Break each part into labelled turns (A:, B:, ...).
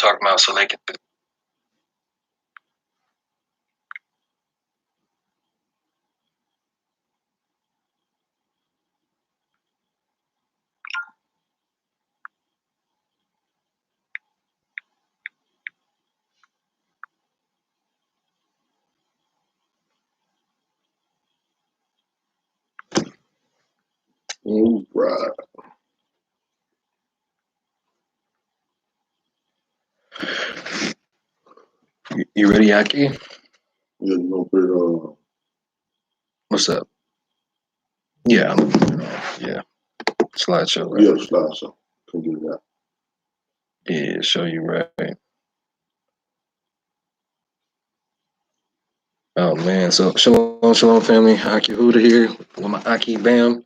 A: talking about so they can.
B: All right.
A: You ready, Aki?
B: Yeah, you know, for
A: What's up? Yeah, yeah. Slideshow, right?
B: yeah, slideshow. Can do that.
A: Yeah, show you right. Oh man, so shalom family. Aki Huda here with my Aki Bam.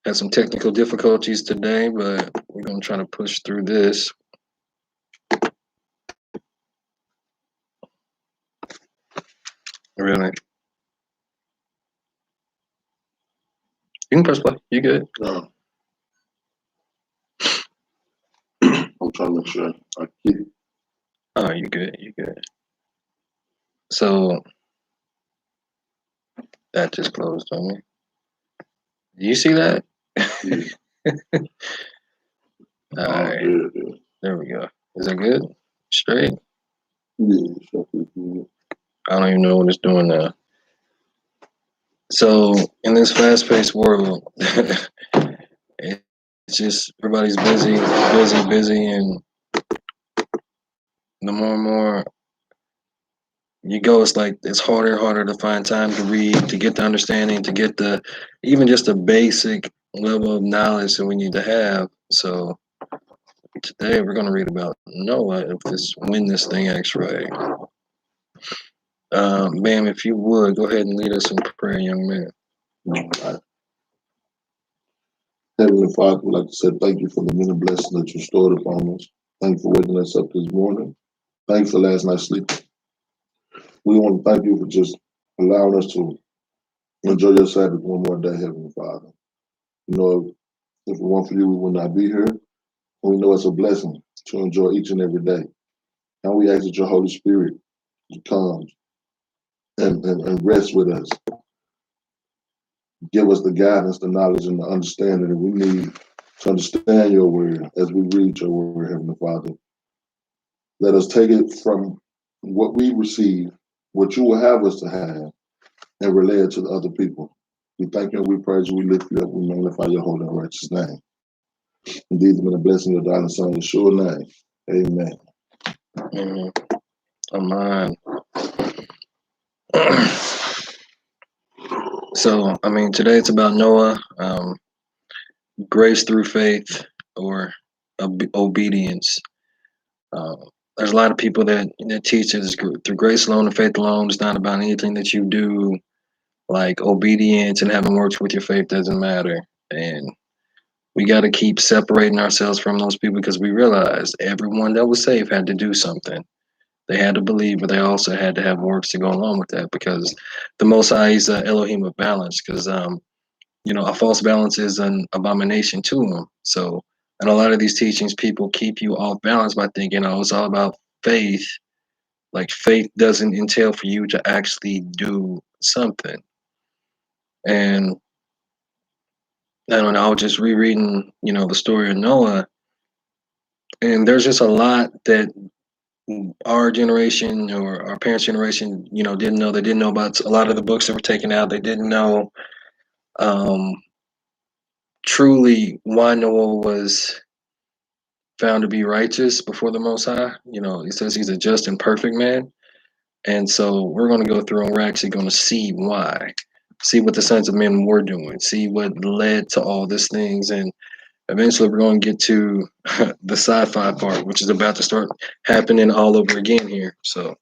A: Had some technical difficulties today, but we're gonna try to push through this. Really? You can press play. You good?
B: I'm trying to make sure I keep.
A: Oh, you good? You good? So that just closed on me. Do you see that?
B: Yeah.
A: All right.
B: Yeah.
A: There we go. Is that good? Straight?
B: Yeah, sure.
A: I don't even know what it's doing now. So in this fast-paced world, it's just everybody's busy, and the more and more you go, it's like it's harder and harder to find time to read, to get the understanding, to get the even just a basic level of knowledge that we need to have. So today we're going to read about Noah when this thing acts right. Bam, if you would go ahead and lead us in prayer, young man.
B: All right. Heavenly Father, we'd like to say thank you for the many blessings that you stored upon us. Thank you for waking us up this morning. Thank you for last night's sleep. We want to thank you for just allowing us to enjoy your Sabbath one more day, Heavenly Father. You know, if it weren't for you, we would not be here. And we know it's a blessing to enjoy each and every day. And we ask that your Holy Spirit comes and rest with us. Give us the guidance, the knowledge, and the understanding that we need to understand your word as we read your word, Heavenly Father. Let us take it from what we receive, what you will have us to have, and relay it to the other people. We thank you and we praise you, we lift you up, we magnify your holy and righteous name. Indeed, it's been a blessing, your darling son, in Yeshua's name. Amen.
A: Amen. So, I mean, today it's about Noah, grace through faith or obedience. There's a lot of people that teach it's through grace alone and faith alone. It's not about anything that you do, like obedience and having works with your faith doesn't matter. And we got to keep separating ourselves from those people because we realize everyone that was saved had to do something. They had to believe, but they also had to have works to go along with that because the Most High is Elohim of balance. Because a false balance is an abomination to him. So, and a lot of these teachings, people keep you off balance by thinking, it's all about faith. Like faith doesn't entail for you to actually do something. And I don't know, I was just rereading, the story of Noah, and there's just a lot that our generation or our parents' generation, didn't know. They didn't know about a lot of the books that were taken out. They didn't know truly why Noah was found to be righteous before the Most High. He says he's a just and perfect man. And so we're going to go through and we're actually going to see why, see what the sons of men were doing, see what led to all these things. And eventually we're going to get to the sci-fi part, which is about to start happening all over again here. So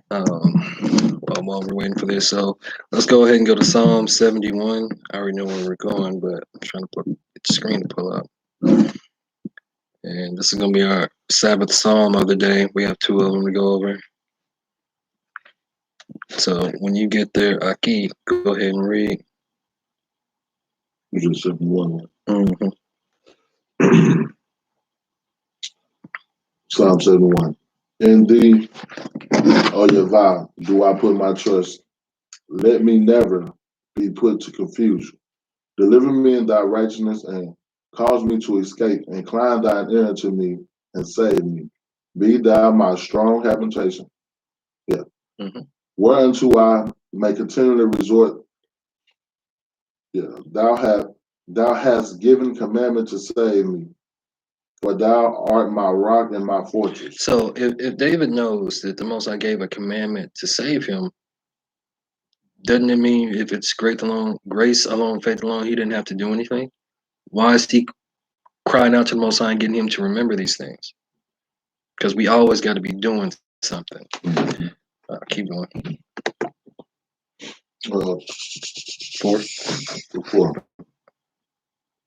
A: while we're waiting for this, so let's go ahead and go to Psalm 71. I already know where we're going, but I'm trying to get the screen to pull up. And this is going to be our Sabbath Psalm of the day. We have two of them to go over. So when you get there, Aki, go ahead and read.
B: You just 71.
A: Mm-hmm.
B: Psalm 71. In thee, O Yahweh, do I put my trust. Let me never be put to confusion. Deliver me in thy righteousness and cause me to escape. Incline thine ear to me and save me. Be thou my strong habitation. Yeah.
A: Mm-hmm.
B: Whereunto I may continually resort. Yeah. Thou hast given commandment to save me. For thou art my rock and my fortress.
A: So if David knows that the Most High gave a commandment to save him, doesn't it mean if it's grace alone, faith alone, he didn't have to do anything? Why is he crying out to the Most High and getting him to remember these things? Because we always got to be doing something. Keep going. Four.
B: Four.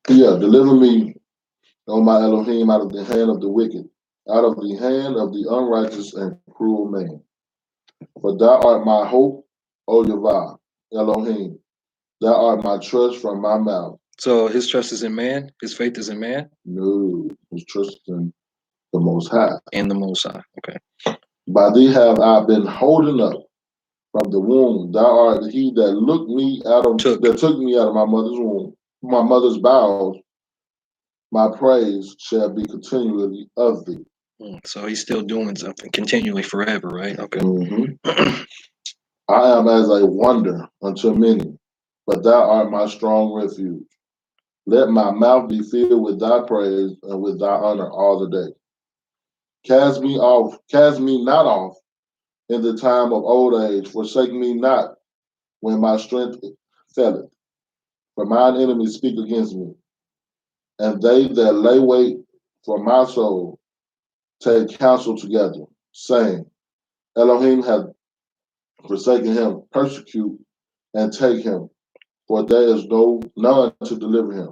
B: Yeah, deliver me, O my Elohim, out of the hand of the wicked, out of the hand of the unrighteous and cruel man. For thou art my hope, O Yahweh, Elohim. Thou art my trust from my mouth.
A: So his trust is in man. His faith is in man.
B: No, his trust is in the Most High.
A: And the Most High. Okay.
B: By thee have I been holding up from the womb. Thou art he that took me out of my mother's womb, my mother's bowels. My praise shall be continually of thee.
A: So he's still doing something continually forever, right? Okay.
B: Mm-hmm. I am as a wonder unto many, but thou art my strong refuge. Let my mouth be filled with thy praise and with thy honor all the day. Cast me not off in the time of old age. Forsake me not when my strength faileth. For mine enemies speak against me, and they that lay wait for my soul take counsel together, saying, Elohim hath forsaken him, persecute and take him, for there is none to deliver him.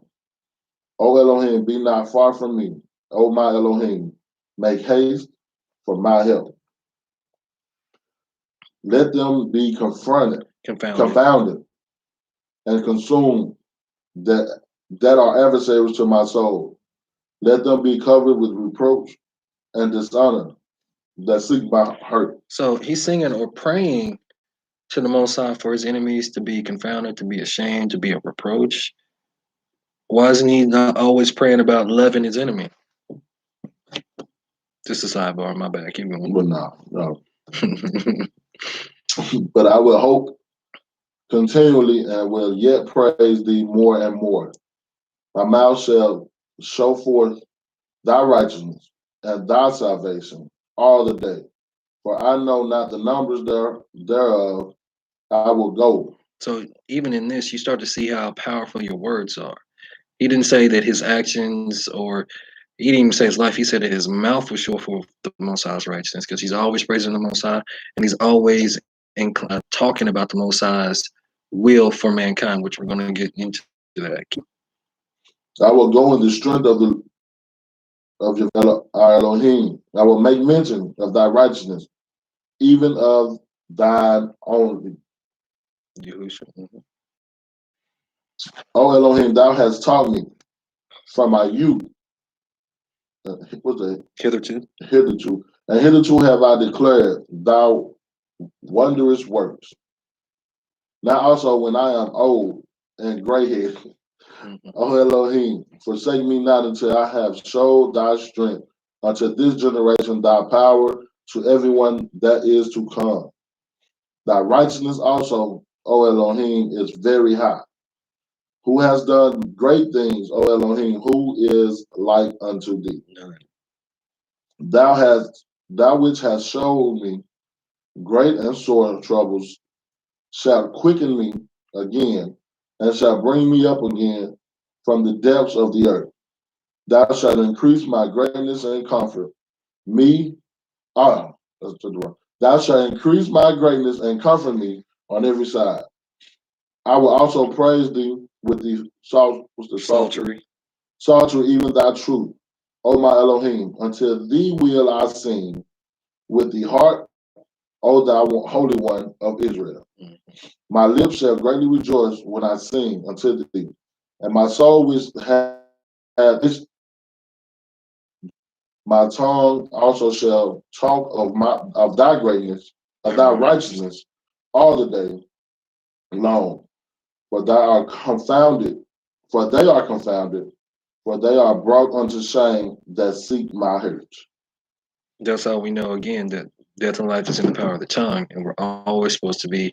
B: O Elohim, be not far from me. O my Elohim, make haste for my help. Let them be confounded, and consumed that are adversaries to my soul. Let them be covered with reproach and dishonor that seek my hurt.
A: So he's singing or praying to the Most High for his enemies to be confounded, to be ashamed, to be a reproach. Why isn't he not always praying about loving his enemy? Just a sidebar, my bad. Keep going.
B: But no. But I will hope continually and will yet praise thee more and more. My mouth shall show forth thy righteousness and thy salvation all the day. For I know not the numbers thereof, I will go.
A: So even in this, you start to see how powerful your words are. He didn't say that his actions, or he didn't even say his life. He said that his mouth was sure for the Most High's righteousness, because he's always praising the Most High, and he's always talking about the Most High's will for mankind, which we're going to get into that.
B: I will go in the strength of our Elohim. I will make mention of thy righteousness, even of thine only.
A: Mm-hmm.
B: O Elohim, thou hast taught me from my youth.
A: Hitherto.
B: And hitherto have I declared thy wondrous works. Now also when I am old and gray-headed,
A: Mm-hmm.
B: O Elohim, forsake me not until I have showed thy strength unto this generation, thy power to everyone that is to come. Thy righteousness also, O Elohim, is very high. Who has done great things, O Elohim, who is like unto thee?
A: None.
B: Thou which hast showed me great and sore troubles, shall quicken me again, and shall bring me up again from the depths of the earth. Thou shalt increase my greatness and comfort me. That's to the wrong. Thou shalt increase my greatness and comfort me on every side. I will also praise thee with the psaltery, even thy truth, O my Elohim. Until thee will I sing with the heart, O thou Holy One of Israel. My lips shall greatly rejoice when I sing unto thee, And my soul was have this. My tongue also shall talk of thy greatness, of thy righteousness, all the day long. For thou art confounded, for they are confounded, for they are brought unto shame that seek my heritage.
A: That's how we know again that death and life is in the power of the tongue, and we're always supposed to be.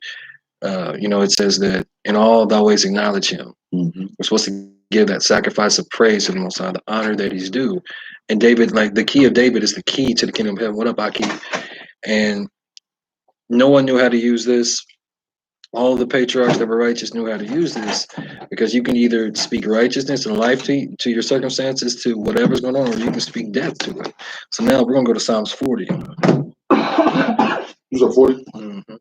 A: It says that in all thy ways acknowledge Him.
B: Mm-hmm.
A: We're supposed to give that sacrifice of praise to the Most High, the honor that He's due. And David, like the key of David, is the key to the kingdom of heaven. What up, Aki? And no one knew how to use this. All the patriarchs that were righteous knew how to use this, because you can either speak righteousness and life to your circumstances, to whatever's going on, or you can speak death to it. So now we're going to go to Psalms 40.
B: You said 40?
A: Mm-hmm.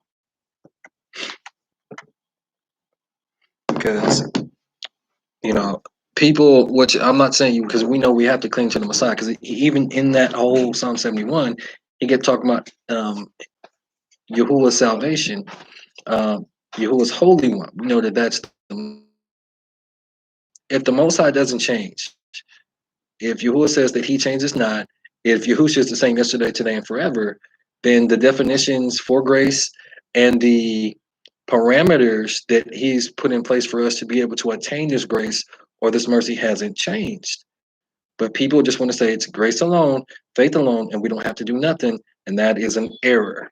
A: Because, people, which I'm not saying you, because we know we have to cling to the Messiah, because even in that whole Psalm 71, he kept talking about Yahuwah's salvation, Yahuwah's Holy One. We know that that's if the Most High doesn't change, if Yahuwah says that He changes not, if Yahushua is the same yesterday, today, and forever, then the definitions for grace and the parameters that He's put in place for us to be able to attain this grace or this mercy hasn't changed. But people just want to say it's grace alone, faith alone, and we don't have to do nothing, and that is an error.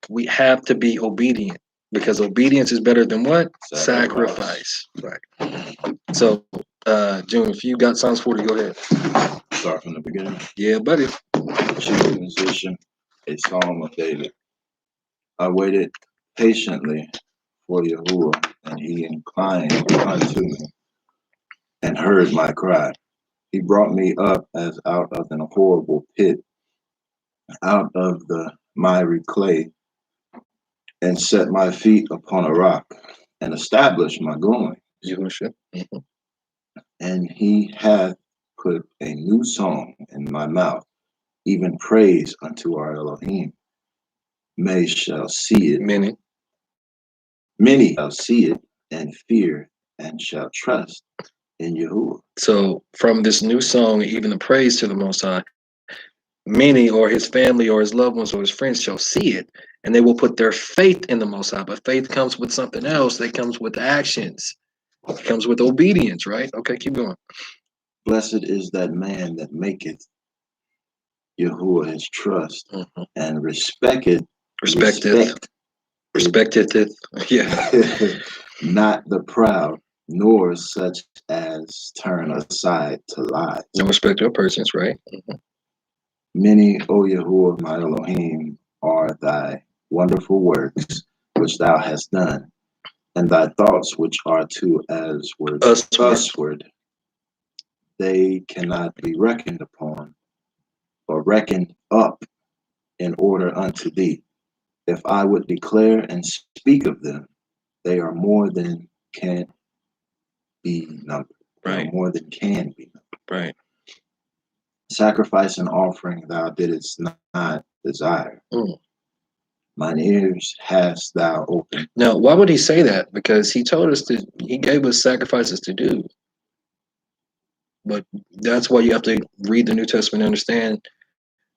A: We have to be obedient, because obedience is better than what? Sacrifice. Right. So, June, if you got Psalms 40, go ahead.
C: Start from the beginning.
A: Yeah, buddy.
C: Chief musician, a psalm of David. I waited patiently for Yahuwah, and He inclined unto me and heard my cry. He brought me up as out of an horrible pit, out of the miry clay, and set my feet upon a rock, and established my going.
A: Yahushua.
C: And He hath put a new song in my mouth, even praise unto our Elohim. Many shall see it. Many shall see it and fear and shall trust in Yahuwah.
A: So from this new song, even the praise to the Most High, many or his family or his loved ones or his friends shall see it, and they will put their faith in the Most High. But faith comes with something else. That comes with actions. It comes with obedience, right? Okay, keep going.
C: Blessed is that man that maketh Yahuwah his trust, and respecteth.
A: Yeah.
C: Not the proud, nor such as turn aside to lies.
A: No respect of persons, right?
C: Many, O Yahuwah, my Elohim, are thy wonderful works which thou hast done, and thy thoughts which are to usward. They cannot be reckoned upon or reckoned up in order unto thee. If I would declare and speak of them, they are more than can be numbered.
A: Right.
C: More than can be numbered.
A: Right.
C: Sacrifice and offering thou didst not desire. Mine ears hast thou opened.
A: Now, why would he say that? Because he told us he gave us sacrifices to do. But that's why you have to read the New Testament and understand,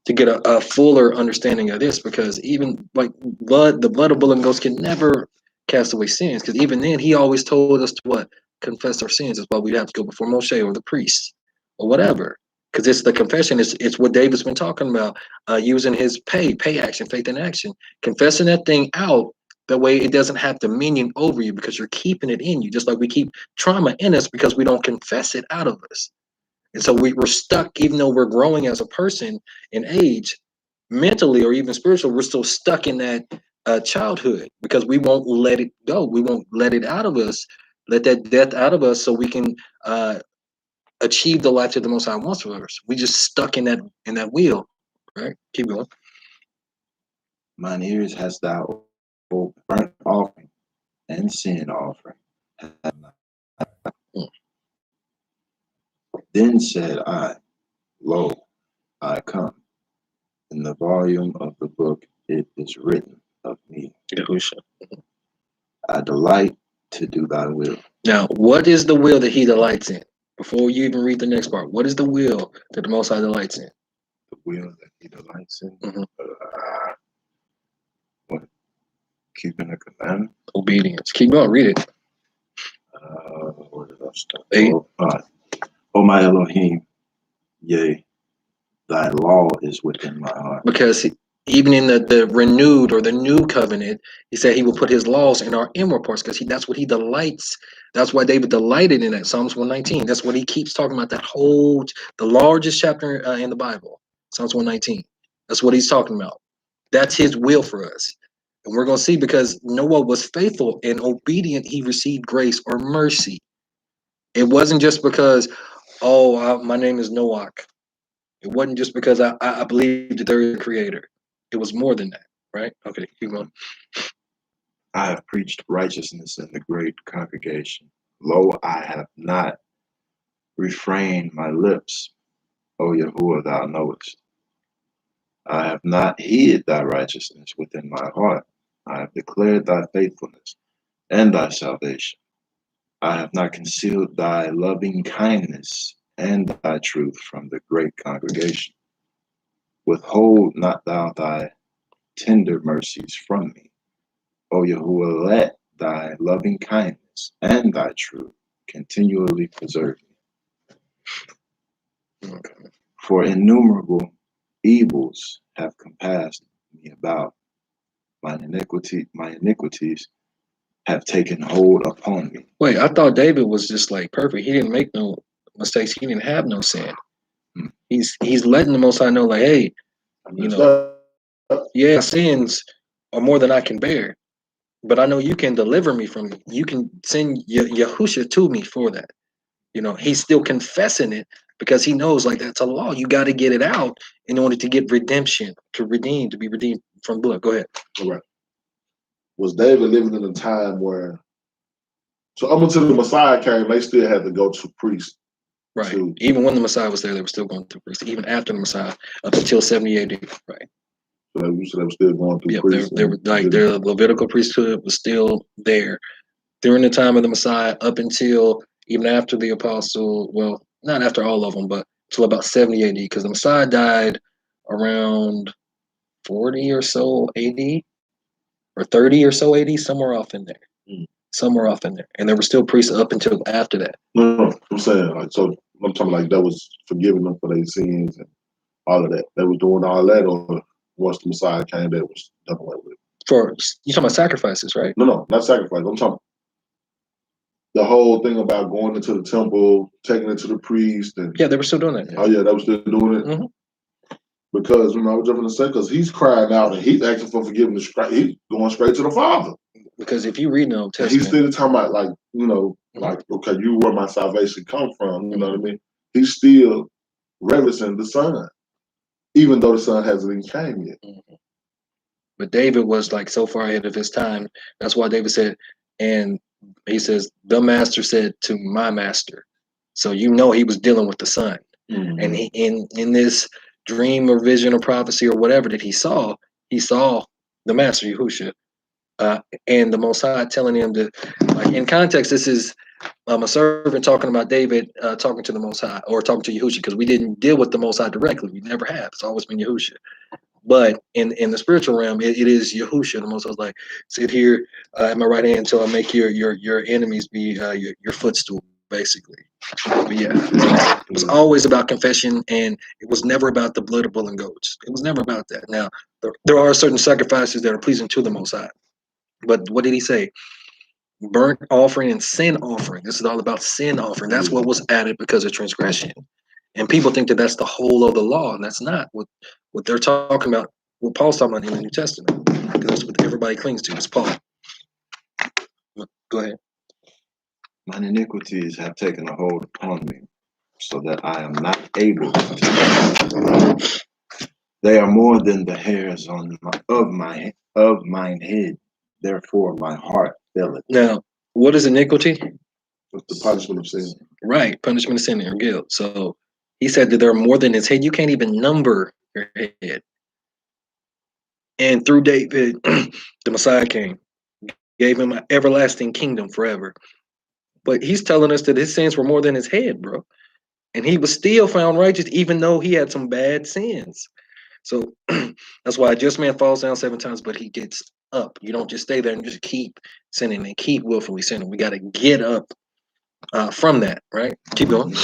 A: to get a fuller understanding of this, because even like the blood of bull and goats can never cast away sins, because even then he always told us to what? Confess our sins. That's why we'd have to go before Moshe or the priest or whatever, because it's the confession. It's what David's been talking about, using his pay action, faith in action, confessing that thing out. That way it doesn't have dominion over you, because you're keeping it in you, just like we keep trauma in us because we don't confess it out of us. And so we're stuck, even though we're growing as a person in age, mentally or even spiritual, we're still stuck in that childhood, because we won't let it go. We won't let it out of us, let that death out of us, so we can achieve the life that the Most High wants for us. We just stuck in that wheel, right? Keep going.
C: Mine ears hast thou opened, burnt offering and sin offering. Then said I, Lo, I come. In the volume of the book it is written of me.
A: Yahushua.
C: I delight to do thy will.
A: Now, what is the will that he delights in? Before you even read the next part, what is the will that the Most High delights in?
C: The will that he delights in.
A: Mhm.
C: What? Keeping the commandment.
A: Obedience. Keep going. Read it.
C: Where did I start?
A: 8.
C: Oh my Elohim, yea, thy law is within my heart.
A: Because even in the renewed or the new covenant, he said he will put his laws in our inward parts because that's what he delights. That's why David delighted in that. Psalms 119. That's what he keeps talking about. The largest chapter in the Bible, Psalms 119. That's what he's talking about. That's his will for us. And we're going to see because Noah was faithful and obedient, he received grace or mercy. It wasn't just because, my name is Noah. It wasn't just because I believe that there is a creator. It was more than that, right? Okay, keep going.
C: I have preached righteousness in the great congregation. Lo, I have not refrained my lips. O Yahuwah, thou knowest. I have not hid thy righteousness within my heart. I have declared thy faithfulness and thy salvation. I have not concealed thy loving kindness and thy truth from the great congregation. Withhold not thou thy tender mercies from me. O Yahuwah, let thy loving kindness and thy truth continually preserve me.
A: Okay.
C: For innumerable evils have compassed me about. Mine iniquities have taken hold upon me.
A: Wait, I thought David was just like perfect. He didn't make no mistakes. He didn't have no sin. He's letting the Most High know, like, hey, yeah, sins are more than I can bear, but I know you can deliver me from it. You can send Yahusha to me for that. He's still confessing it because he knows, like, that's a law. You got to get it out in order to get redemption, to be redeemed from blood. Go ahead.
B: All right. Was David living in a time where, so up until the Messiah came, they still had to go to priests.
A: Right. Even when the Messiah was there, they were still going through priests. Even after the Messiah, up until 70 AD. Right.
B: So they were still going through priests.
A: They were like their Levitical priesthood was still there during the time of the Messiah, up until even after the apostle. Well, not after all of them, but until about 70 AD, because the Messiah died around 40 or so AD, or 30 or so AD, somewhere off in there. Somewhere off in there. And there were still priests up until after that.
B: No, I'm saying, like, so I'm talking like that was forgiving them for their sins and all of that. They were doing all that, or once the Messiah came, that was done away with.
A: For you talking about sacrifices, right?
B: No, not sacrifice. I'm talking the whole thing about going into the temple, taking it to the priest, and
A: yeah, they were still doing that.
B: Oh yeah, they were still doing it.
A: Mm-hmm.
B: Because I was just going to say, because he's crying out and he's asking for forgiveness. He's going straight to the Father.
A: Because if you read the Old Testament,
B: he's still talking about, like, like, okay, you where my salvation come from. You know what I mean? He's still reverencing the Son, even though the Son hasn't even came yet.
A: Mm-hmm. But David was like so far ahead of his time. That's why David said, and he says, the master said to my master. So he was dealing with the Son.
B: Mm-hmm.
A: And he in this dream or vision or prophecy or whatever that he saw the master, Yahusha, and the Most High telling him to, like, in context, this is a servant talking about David talking to the Most High or talking to Yahusha, because we didn't deal with the Most High directly. We never have. It's always been Yahusha. But in the spiritual realm, it is Yahusha. The Most High was like, sit here at my right hand until I make your enemies be your footstool, basically. But yeah, it was always about confession, and it was never about the blood of bull and goats. It was never about that. Now, there are certain sacrifices that are pleasing to the Most High. But what did he say? Burnt offering and sin offering. This is all about sin offering. That's what was added because of transgression. And people think that that's the whole of the law, and that's not what they're talking about. What Paul's talking about in the New Testament, because that's what everybody clings to. It's Paul. Go ahead.
C: Mine iniquities have taken a hold upon me, so that I am not able to. They are more than the hairs of mine head. Therefore, my heart faileth.
A: Now, what is iniquity?
B: What's the punishment of sin?
A: Right, punishment of sin or guilt. So he said that there are more than his head. You can't even number your head. And through David, the Messiah came, gave him an everlasting kingdom forever. But he's telling us that his sins were more than his head, bro. And he was still found righteous, even though he had some bad sins. So that's why a just man falls down 7 times, but he gets up. You don't just stay there and just keep sinning and keep willfully sinning. We got to get up from that, right? Keep going.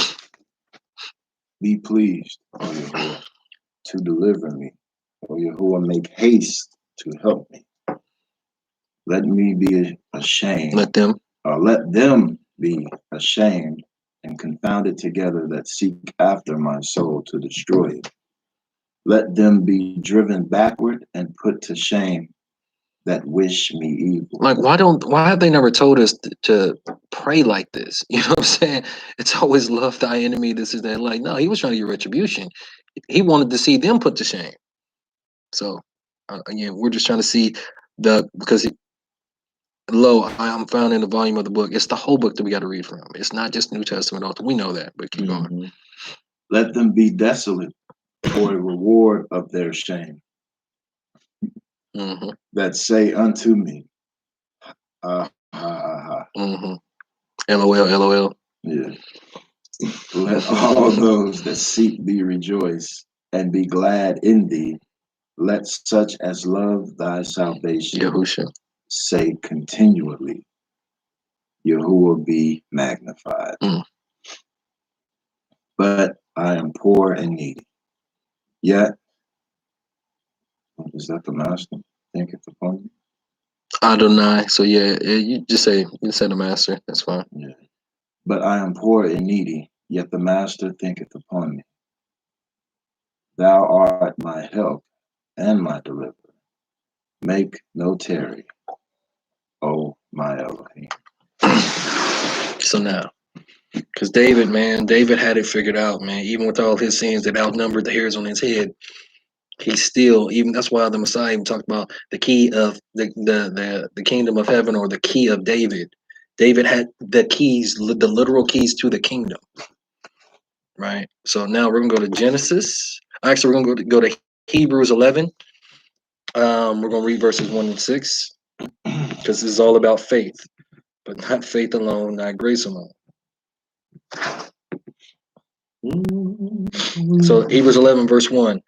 C: Be pleased, O Yahuwah, to deliver me. O Yahuwah, make haste to help me. Let me be ashamed.
A: Let them
C: be ashamed and confounded together that seek after my soul to destroy it. Let them be driven backward and put to shame that wish me evil.
A: Like, why have they never told us to pray like this? You know what I'm saying? It's always love thy enemy. This is that. Like, no, he was trying to get retribution. He wanted to see them put to shame. So, again, we're just trying to see because lo, I am found in the volume of the book. It's the whole book that we got to read from. It's not just New Testament author. We know that, but keep going.
C: Let them be desolate for a reward of their shame. That say unto me, ha ha ha.
A: LOL, LOL.
C: Yeah. Let all those that seek thee rejoice and be glad in thee. Let such as love thy salvation
A: Yahusha
C: say continually, Yahuwah be magnified. But I am poor and needy. Yet, is that the master? Thinketh upon me?
A: Adonai. So yeah, you say the master. That's fine.
C: Yeah. But I am poor and needy, yet the master thinketh upon me. Thou art my help and my deliverer. Make no tarry, O my Elohim.
A: So now, because David had it figured out, man. Even with all his sins that outnumbered the hairs on his head, he still, even that's why the Messiah even talked about the key of the kingdom of heaven, or the key of David. David had the keys, the literal keys to the kingdom. Right. So now we're gonna go to Genesis. Actually, we're gonna go to Hebrews 11. We're gonna read verses 1 and 6, because this is all about faith, but not faith alone, not grace alone. So Hebrews 11 verse 1.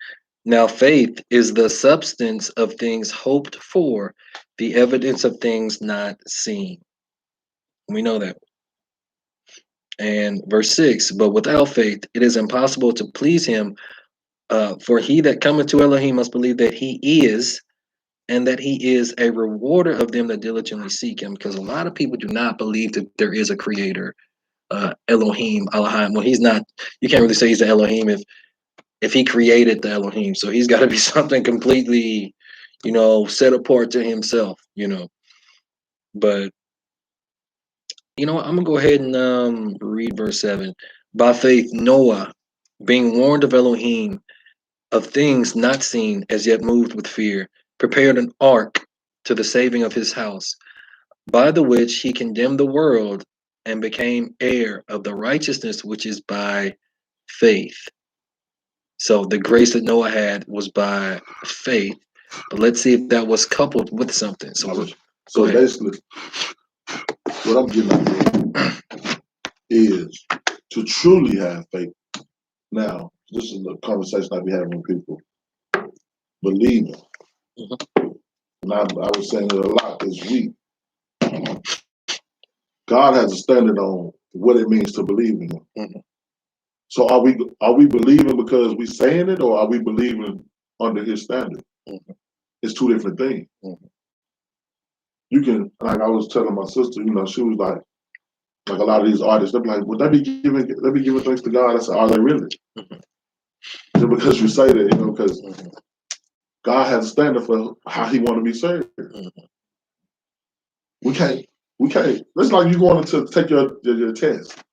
A: Now faith is the substance of things hoped for, the evidence of things not seen. We know that. And verse 6. But without faith, it is impossible to please him. For he that cometh to Elohim must believe that he is, and that he is a rewarder of them that diligently seek him. Because a lot of people do not believe that there is a creator, Elohim, Elohim. Well, he's not. You can't really say he's the Elohim if he created the Elohim. So he's got to be something completely, set apart to himself. But I'm gonna go ahead and read verse 7. By faith, Noah, being warned of Elohim, of things not seen, as yet moved with fear, prepared an ark to the saving of his house, by the which he condemned the world and became heir of the righteousness which is by faith. So the grace that Noah had was by faith, but let's see if that was coupled with something. So
B: basically, what I'm getting at is to truly have faith. Now, this is the conversation I be having with people. Believing. And I was saying it a lot this week. God has a standard on what it means to believe in him. So are we believing because we saying it, or are we believing under his standard? It's two different things. You can, like I was telling my sister, she was like a lot of these artists, they'll be like, well, they be giving thanks to God. I said, are they really? Just because you say that, because God has a standard for how he want to be served. We can't. It's like you going to take your test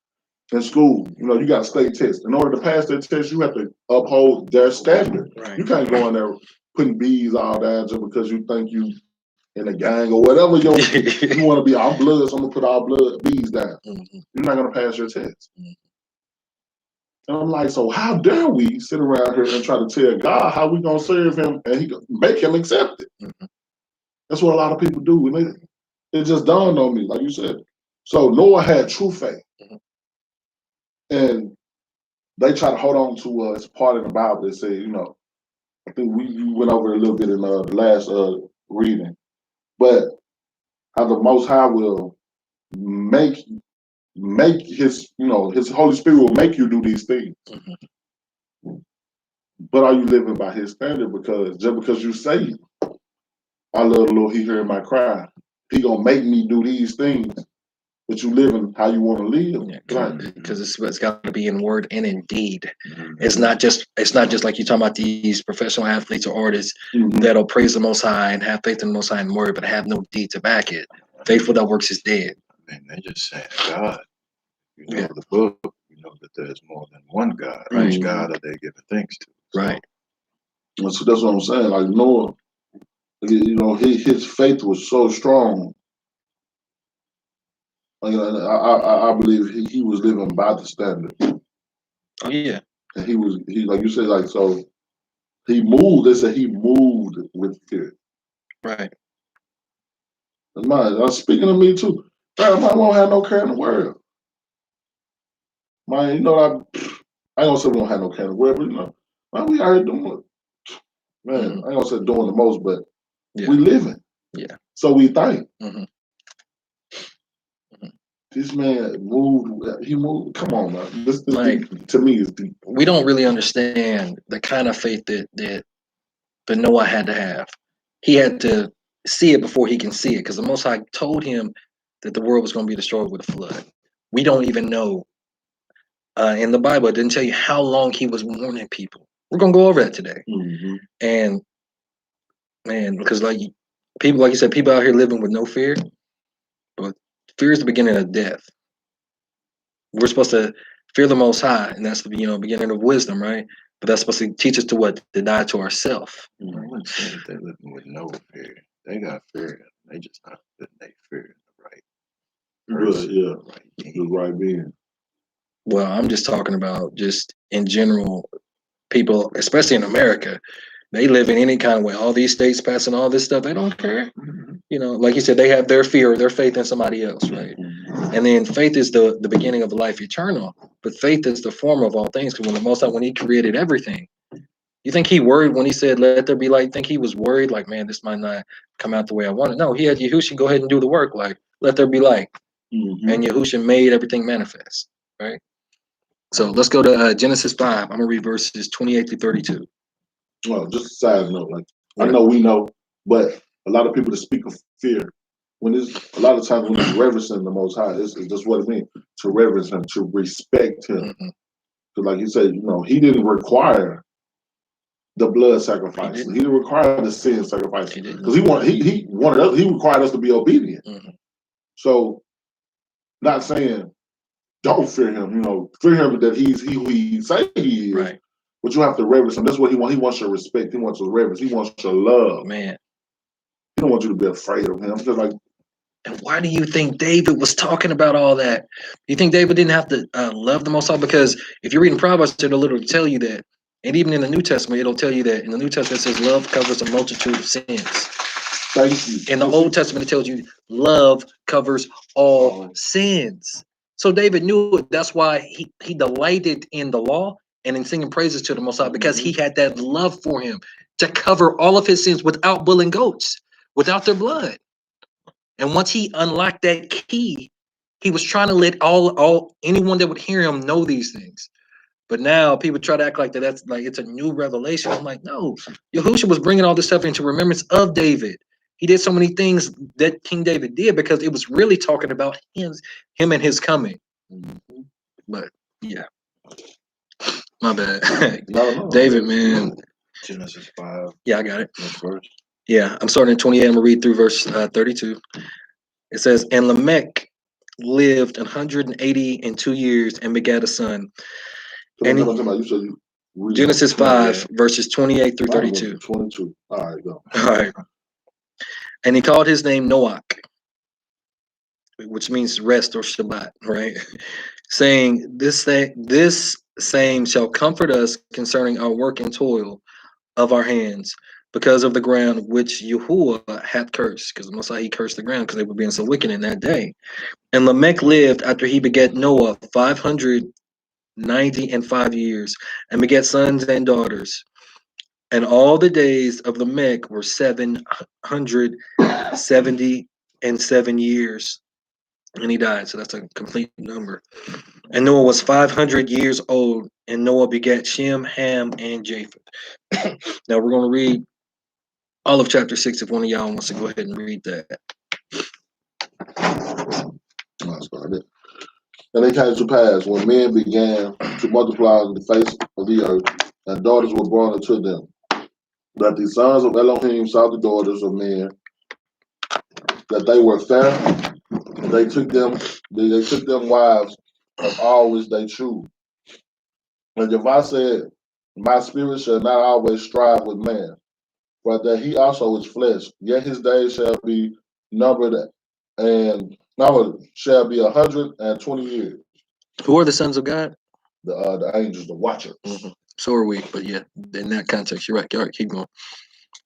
B: in school. You got a state test. In order to pass that test, you have to uphold their standard. Right. You can't go in there putting B's all down just because you think you in a gang or whatever you want to be. All blood, so I'm gonna put all blood B's down. You're not gonna pass your test. And I'm like, so how dare we sit around here and try to tell God how we gonna serve him and he make him accept it? That's what a lot of people do. And it just dawned on me, like you said, So Noah had true faith, and they try to hold on to it's part of the Bible that say, I think we went over a little bit in the last reading, but how the Most High will make his his Holy Spirit will make you do these things. But are you living by his standard? Because just because you say, I love the Lord, he heard my cry, he gonna make me do these things, but you living how you want to live.
A: Because it's got to be in word and in deed. It's not just like you talking about these professional athletes or artists that'll praise the Most High and have faith in the Most High and word, but have no deed to back it. Faithful that works is dead.
C: And they just saying God. The book, that there's more than one God.
A: Right.
C: Which God are they giving thanks to?
A: Right.
B: So that's what I'm saying. Like Noah, his faith was so strong. I believe he was living by the standard.
A: Oh yeah.
B: And he like you said, like, so he moved. They said he moved with fear.
A: Right.
B: That's speaking of me too. Man, I don't have no care in the world. Man, I ain't gonna say we don't have no care in the world, but man, we out here doing, man, I ain't gonna say doing the most, but we living.
A: Yeah.
B: So we think. This man moved. He moved. Come on, man. This deep. To me is deep.
A: We don't really understand the kind of faith that Noah had to have. He had to see it before he can see it, because the Most High told him that the world was going to be destroyed with a flood. We don't even know. In the Bible, it didn't tell you how long he was warning people. We're going to go over that today. And man, because like you said, people out here living with no fear, but fear is the beginning of death. We're supposed to fear the Most High, and that's the beginning of wisdom, right? But that's supposed to teach us to what? To die to ourselves.
C: I wouldn't say that they're living with no fear. They got fear. They just not putting their fear in the right person.
B: The right being.
A: Well, I'm just talking about just in general, people, especially in America, they live in any kind of way. All these states passing all this stuff, they don't care. Like you said, they have their fear or their faith in somebody else, right? And then faith is the beginning of life eternal, but faith is the form of all things. Because when he created everything, you think he worried when he said, "Let there be light"? Think he was worried, like, man, this might not come out the way I want it? No, he had Yahushua go ahead and do the work, like, let there be light, and Yahushua made everything manifest, right? So let's go to Genesis 5. I'm gonna read verses 28 to 32.
B: Well, just a side note, like I know we know, but a lot of people that speak of fear, when it's a lot of times when it's reverencing the Most High, it's just what it means to reverence Him, to respect Him. Because, like you said, He didn't require the blood sacrifice. He didn't require the sin sacrifice because he required us to be obedient. So, not saying don't fear Him, fear Him that He's who He say He is.
A: Right.
B: But you have to reverence Him. That's what He wants. He wants your respect. He wants your reverence. He wants your love.
A: Man.
B: He don't want you to be afraid of Him. Because
A: and why do you think David was talking about all that? You think David didn't have to love the Most High? Because if you're reading Proverbs, it'll literally tell you that. And even in the New Testament, it'll tell you that. In the New Testament, it says love covers a multitude of sins.
B: Thank you.
A: In the Old Testament, it tells you love covers all sins. So David knew it. That's why he delighted in the law and in singing praises to the Most High, because he had that love for Him to cover all of his sins without bull and goats, without their blood. And once he unlocked that key, he was trying to let anyone that would hear him know these things. But now people try to act like that's like it's a new revelation. I'm like, no, Yahushua was bringing all this stuff into remembrance of David. He did so many things that King David did because it was really talking about him and his coming. But yeah, my bad.
B: No,
A: David, man.
C: Genesis 5.
A: Yeah, I got it.
C: Next verse.
A: Yeah, I'm starting at 28. I'm gonna read through verse 32. It says, and Lamech lived 182 years and begat a son. And Genesis 5, verses 28 through 32.
B: 22. All right, go.
A: All right. And he called his name Noach, which means rest or Shabbat, right? Saying, this same shall comfort us concerning our work and toil of our hands. because of the ground which Yahuwah hath cursed. Because the Most High, he cursed the ground because they were being so wicked in that day. And Lamech lived after he begat Noah 595 years, and begat sons and daughters. And all the days of Lamech were 777 years, and he died. So that's a complete number. And Noah was 500 years old, and Noah begat Shem, Ham, and Japheth. Now we're going to read all of chapter 6 if one of y'all wants to go ahead and read that.
B: I started. And it came to pass when men began to multiply on the face of the earth, and daughters were born unto them, that the sons of Elohim saw the daughters of men, that they were fair, and they took them wives of all which they chose. And Jehovah said, my spirit shall not always strive with man, but that he also is flesh, yet his days shall be numbered, and shall be 120 years.
A: Who are the sons of God?
B: The angels, the watchers.
A: Mm-hmm. So are we, but yeah, in that context, you're right. All right, keep going.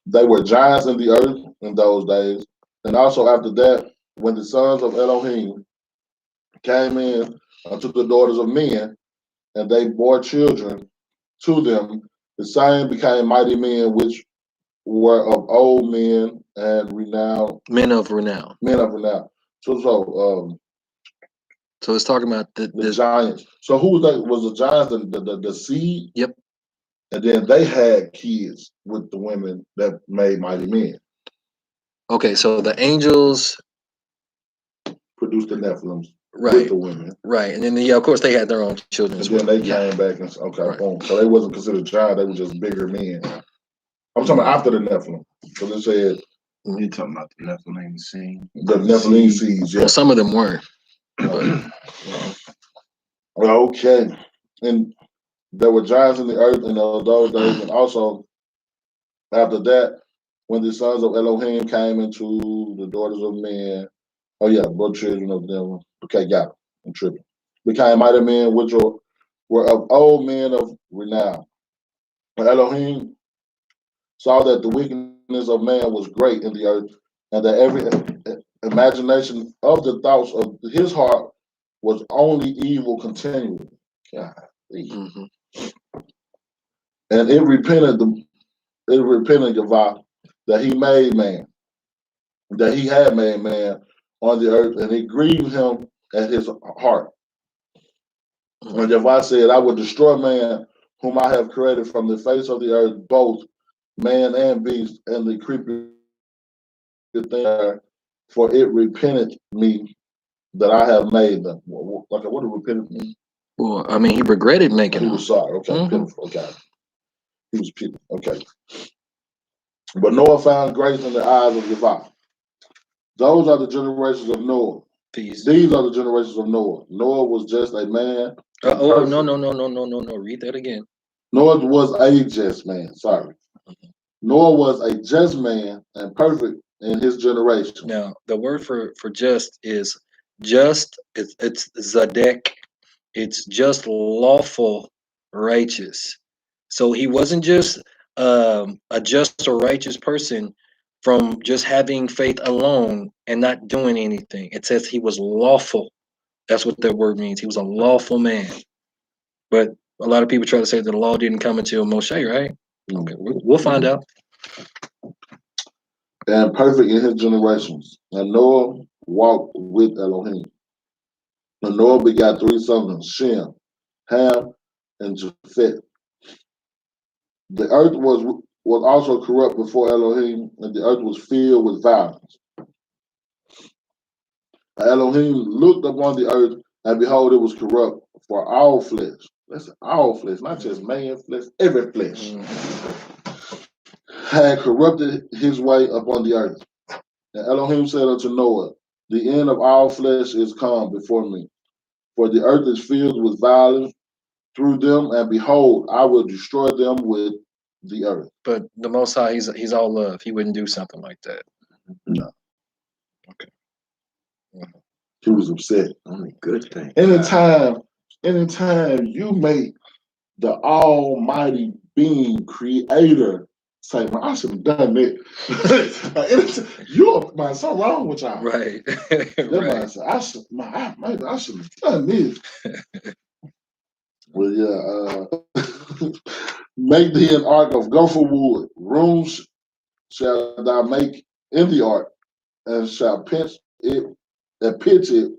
B: They were giants in the earth in those days, and also after that, when the sons of Elohim came in unto the daughters of men, and they bore children to them, the same became mighty men, which were of old men and renowned.
A: Men of renown.
B: Men of renown. So
A: it's talking about the
B: giants. So who was that? Was the giants the seed?
A: Yep.
B: And then they had kids with the women that made mighty men.
A: Okay, so the angels
B: produced the Nephilims
A: right.
B: with the women.
A: Right. And then, yeah, of course, they had their own children.
B: And then they came back and okay, right. Boom. So they wasn't considered giants, they were just bigger men. I'm talking about after the Nephilim. So they said,
C: you're talking about the Nephilim seed.
B: The Nephilim seeds, yeah.
A: Well, some of them weren't. But,
B: okay. And there were giants in the earth in those days, and also after that, when the sons of Elohim came into the daughters of men, both children of them. Okay, got it. I'm tripping. Became mighty men, which were of old men of renown. And Elohim saw that the wickedness of man was great in the earth, and that every imagination of the thoughts of his heart was only evil continually.
A: mm-hmm.
B: And it repented Yahweh that he made man, that he had made man on the earth, and it grieved him at his heart. When Yahweh said, I will destroy man whom I have created from the face of the earth, both man and beast, and the creeping thing, for it repented me that I have made them. Like, what did repented mean?
A: Well, I mean, he regretted making them.
B: He was sorry. Okay, pitiful. Okay. He was pitiful. Okay. But Noah found grace in the eyes of Yahweh. Those are the generations of Noah. These are the generations of Noah. Noah was just a man.
A: No. Read that again.
B: Noah was a just man. Sorry. Noah was a just man and perfect in his generation.
A: Now, the word for just is just. It's zadek. It's just lawful, righteous. So he wasn't just a just or righteous person from just having faith alone and not doing anything. It says he was lawful. That's what that word means. He was a lawful man. But a lot of people try to say that the law didn't come until Moshe, right? Okay, we'll find out.
B: And perfect in his generations. And Noah walked with Elohim. And Noah begot 3 sons, Shem, Ham, and Japheth. The earth was also corrupt before Elohim, and the earth was filled with violence. Elohim looked upon the earth, and behold, it was corrupt, for all flesh. That's all flesh, not just man flesh, every flesh. Had corrupted his way upon the earth. And Elohim said unto Noah, the end of all flesh is come before me, for the earth is filled with violence through them, and behold, I will destroy them with the earth.
A: But the Most High, he's all love. He wouldn't do something like that.
B: No.
A: Okay.
B: He was upset.
C: Only good thing.
B: Anytime you make the almighty being creator say, man, I should have done it. You're man, something wrong with y'all.
A: Right.
B: That man said, maybe I should have done this. Well, yeah, make thee an ark of gopher wood. Rooms shall thou make in the ark, and shall pitch it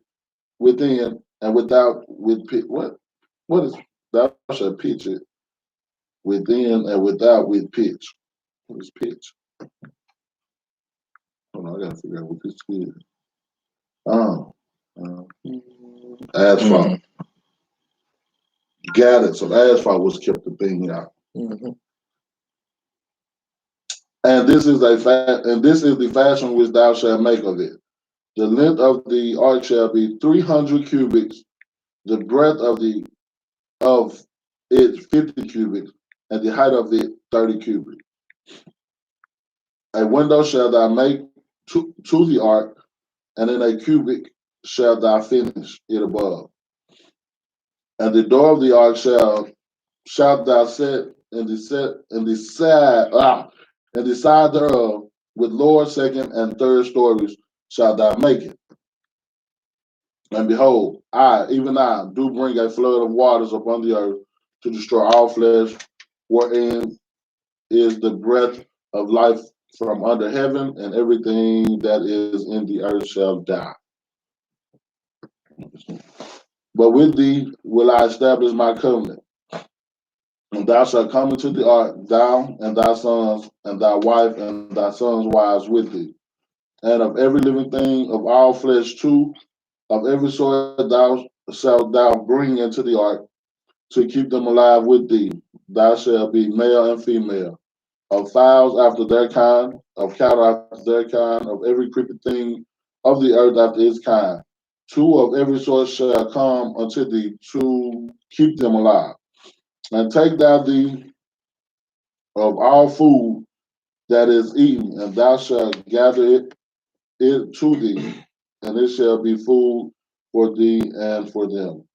B: within and without with pitch. What is thou shalt pitch it within and without with pitch? What is pitch? Hold on, I gotta figure out what this is. Asphalt. Got it. So asphalt was kept the thing out. And this is the fashion which thou shalt make of it. The length of the ark shall be 300 cubits, the breadth of it 50 cubits, and the height of it 30 cubits. A window shall thou make to the ark, and in a cubit shall thou finish it above. And the door of the ark shalt thou set in the side thereof, with lower, second, and third stories shalt thou make it. And behold, even I, do bring a flood of waters upon the earth to destroy all flesh, wherein is the breath of life from under heaven, and everything that is in the earth shall die. But with thee will I establish my covenant. And thou shalt come into the ark, thou and thy sons, and thy wife, and thy sons' wives with thee. And of every living thing of all flesh, too, of every sort thou shalt thou bring into the ark, to keep them alive with thee. Thou shalt be male and female, of fowls after their kind, of cattle after their kind, of every creeping thing of the earth after its kind. Two of every sort shall come unto thee to keep them alive. And take thou thee of all food that is eaten, and thou shalt gather it to thee, and it shall be food for thee and for them.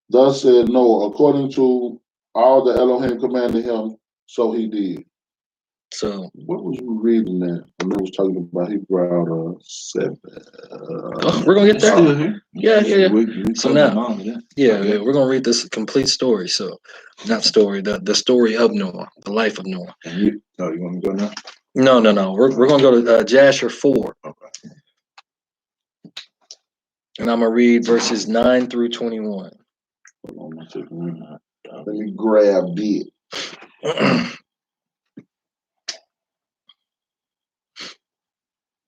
B: Thus said Noah, according to all that Elohim commanded him, so he did.
A: So
B: what was you reading there? When it was talking about he brought 7.
A: we're gonna get there. Yeah.
C: We
A: So now,
C: we're
A: gonna read this complete story. So, not story, the story of Noah, the life of Noah.
C: And you want to go now?
A: No. We're gonna go to Jasher 4.
C: Okay.
A: And I'm gonna read verses 9 through 21.
B: Hold on a second. Let me grab it.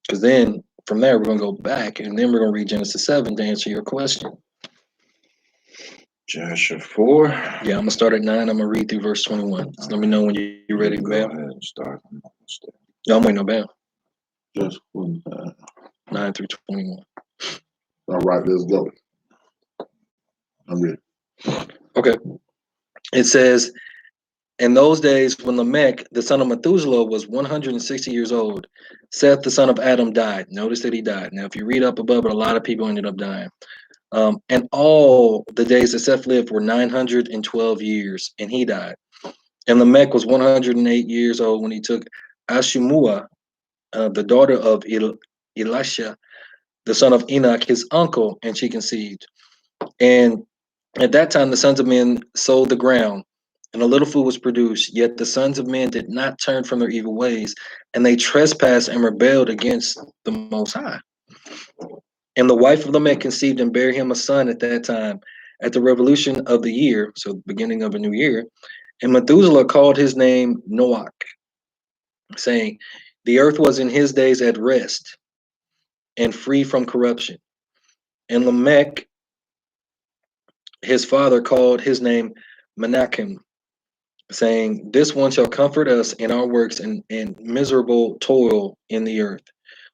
A: Because then from there we're gonna go back, and then we're gonna read Genesis 7 to answer your question.
C: Jasher 4.
A: Yeah, I'm gonna start at 9. I'm gonna read through verse 21. So let me know when you're ready,
C: Go
A: Bam.
C: ahead and start.
A: No, I'm waiting on Bam.
B: Just
A: 9 through 21.
B: All right, let's go. I'm ready.
A: Okay. It says, in those days when Lamech, the son of Methuselah, was 160 years old, Seth, the son of Adam, died. Notice that he died. Now, if you read up above it, a lot of people ended up dying. And all the days that Seth lived were 912 years, and he died. And Lamech was 108 years old when he took Ashimua, the daughter of Elisha, the son of Enoch, his uncle, and she conceived. And at that time, the sons of men sowed the ground, and a little food was produced. Yet the sons of men did not turn from their evil ways, and they trespassed and rebelled against the Most High. And the wife of Lamech conceived and bare him a son at that time, at the revolution of the year, so the beginning of a new year. And Methuselah called his name Noach, saying, the earth was in his days at rest and free from corruption. And Lamech, his father, called his name Menachem, saying, this one shall comfort us in our works and miserable toil in the earth,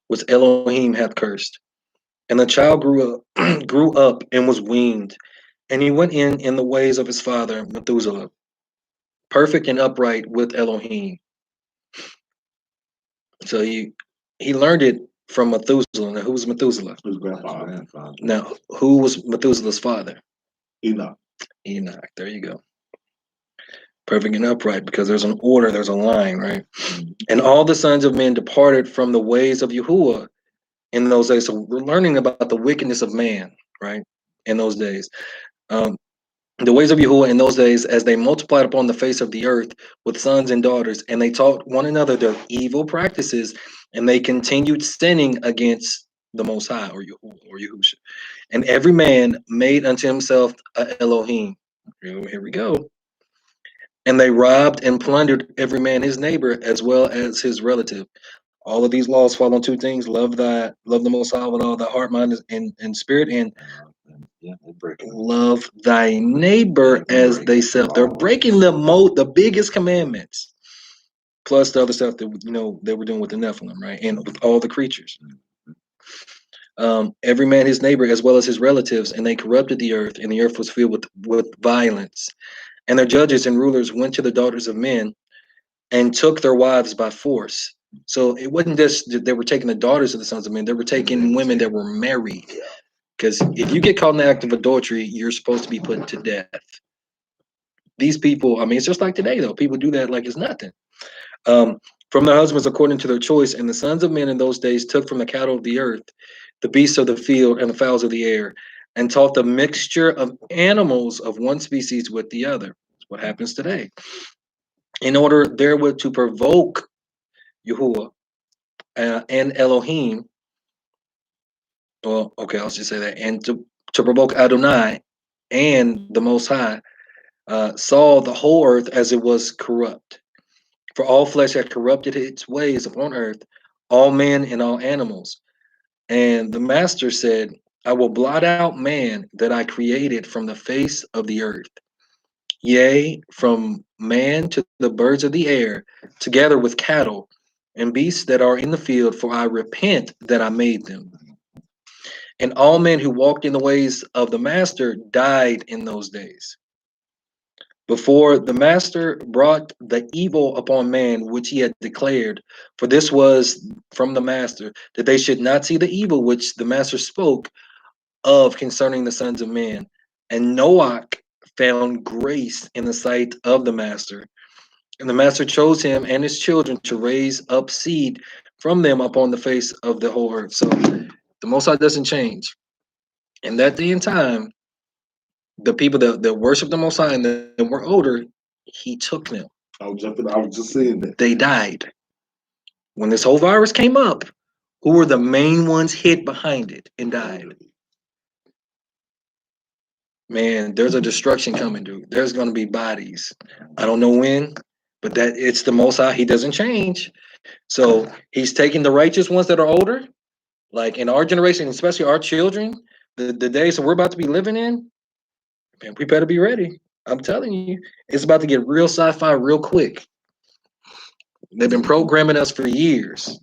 A: which Elohim hath cursed. And the child grew up and was weaned, and he went in the ways of his father Methuselah, perfect and upright with Elohim. So he learned it from Methuselah. Now, who was Methuselah?
B: His grandfather.
A: Now, who was Methuselah's father?
B: Enoch.
A: Enoch. There you go. perfect and upright, because there's an order, there's a line, right? And all the sons of men departed from the ways of Yahuwah in those days. So we're learning about the wickedness of man, right? In those days. The ways of Yahuwah in those days, as they multiplied upon the face of the earth with sons and daughters, and they taught one another their evil practices, and they continued sinning against the Most High, or Yahusha. And every man made unto himself a Elohim. Here we go. And they robbed and plundered every man his neighbor as well as his relative. All of these laws fall on two things: love the Most High with all thy heart, mind, and spirit, and love thy neighbor as thyself. They're breaking the biggest commandments, plus the other stuff that they were doing with the Nephilim, right, and with all the creatures. Every man his neighbor as well as his relatives, and they corrupted the earth, and the earth was filled with violence. And their judges and rulers went to the daughters of men and took their wives by force. So it wasn't just that they were taking the daughters of the sons of men; they were taking women that were married. Because if you get caught in the act of adultery, you're supposed to be put to death. These people, I mean, it's just like today, though. People do that like it's nothing. From their husbands according to their choice, and the sons of men in those days took from the cattle of the earth, the beasts of the field, and the fowls of the air, and taught the mixture of animals of one species with the other. That's what happens today. In order therewith to provoke Yahuwah and Elohim, well, okay, I'll just say that, and to provoke Adonai and the Most High, saw the whole earth as it was corrupt. For all flesh had corrupted its ways upon earth, all men and all animals. And the master said, I will blot out man that I created from the face of the earth. Yea, from man to the birds of the air, together with cattle and beasts that are in the field, for I repent that I made them. And all men who walked in the ways of the master died in those days. Before the master brought the evil upon man, which he had declared, for this was from the master, that they should not see the evil which the master spoke of concerning the sons of men. And Noah found grace in the sight of the master. And the master chose him and his children to raise up seed from them upon the face of the whole earth. So the Most High doesn't change. In that day and time, the people that worship the Most High and that were older, he took them.
B: I was just saying that.
A: They died. When this whole virus came up, who were the main ones hit behind it and died? Man, there's a destruction coming, dude. There's going to be bodies. I don't know when, but that it's the Most High. He doesn't change. So he's taking the righteous ones that are older, like in our generation, especially our children, the days that we're about to be living in, man, we better be ready. I'm telling you, it's about to get real sci-fi real quick. They've been programming us for years.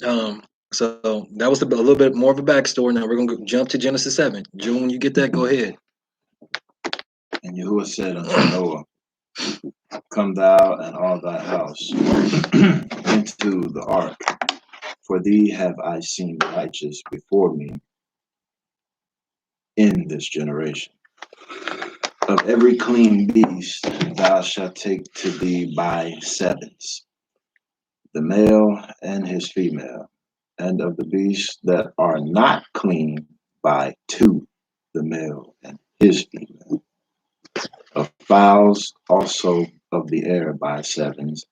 A: So that was a little bit more of a backstory. Now we're going to jump to Genesis 7. June, when you get that, go ahead.
C: And Yahuwah said unto Noah, Come thou and all thy house into the ark, for thee have I seen righteous before me in this generation. Of every clean beast thou shalt take to thee by sevens, the male and his female, and of the beasts that are not clean by two, the male and his female. Of fowls also of the air by sevens,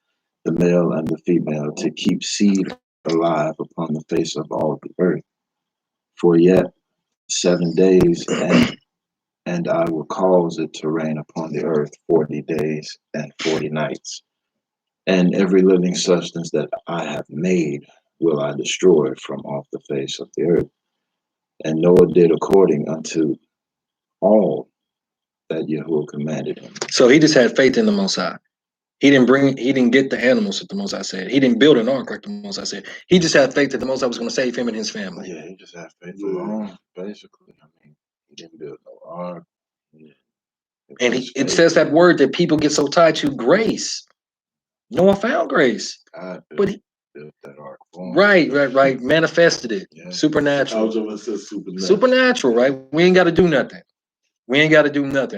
C: the male and the female, to keep seed alive upon the face of all the earth. For yet 7 days, and I will cause it to rain upon the earth 40 days and 40 nights. And every living substance that I have made will I destroy from off the face of the earth. And Noah did according unto all that Yahuwah commanded him.
A: So he just had faith in the Most High. He didn't get the animals that the Most High said. He didn't build an ark like the Most High said. He just had faith that the Most High was going to save him and his family.
C: Yeah, he just had faith alone, basically. I mean, he didn't build no ark.
A: And it says that word that people get so tied to, grace. Noah found grace. But he
C: built that ark for him.
A: Right. Manifested it. Yeah. Supernatural. Supernatural, right? We ain't got to do nothing.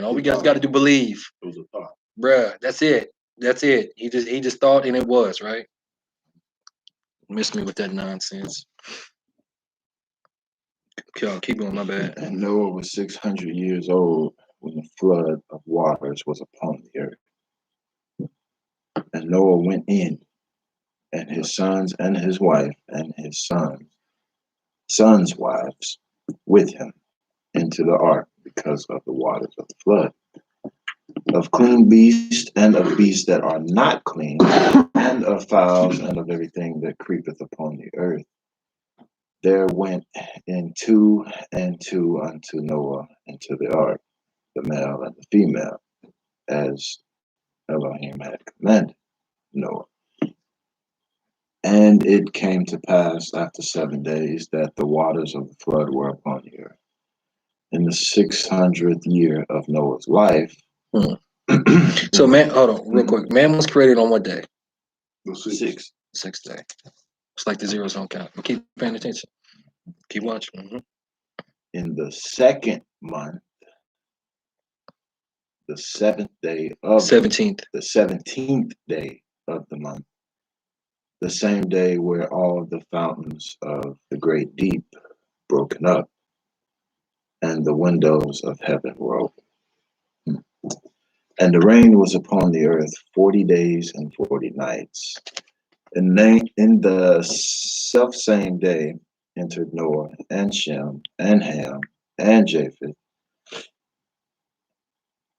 A: All we got to do believe.
B: It was a thought.
A: bruh. That's it. That's it. He just thought, and it was right. Missed me with that nonsense. Keep going. My bad.
C: And Noah was 600 years old when the flood of waters was upon the earth. And Noah went in, and his sons and his wife and his sons' wives with him into the ark because of the waters of the flood. Of clean beasts and of beasts that are not clean, and of fowls and of everything that creepeth upon the earth. There went in two and two unto Noah into the ark, the male and the female, as Elohim had commanded Noah. And it came to pass after 7 days that the waters of the flood were upon the earth. In the 600th year of Noah's life.
A: So man, hold on, real quick. Man was created on what day?
B: The
A: Sixth day. It's like the zeros don't count. But keep paying attention. Keep watching.
C: In the second month, the 7th day of
A: 17th.
C: The 17th day of the month, the same day where all the fountains of the great deep broken up, and the windows of heaven were open. And the rain was upon the earth 40 days and 40 nights. And in the selfsame day entered Noah and Shem and Ham and Japheth,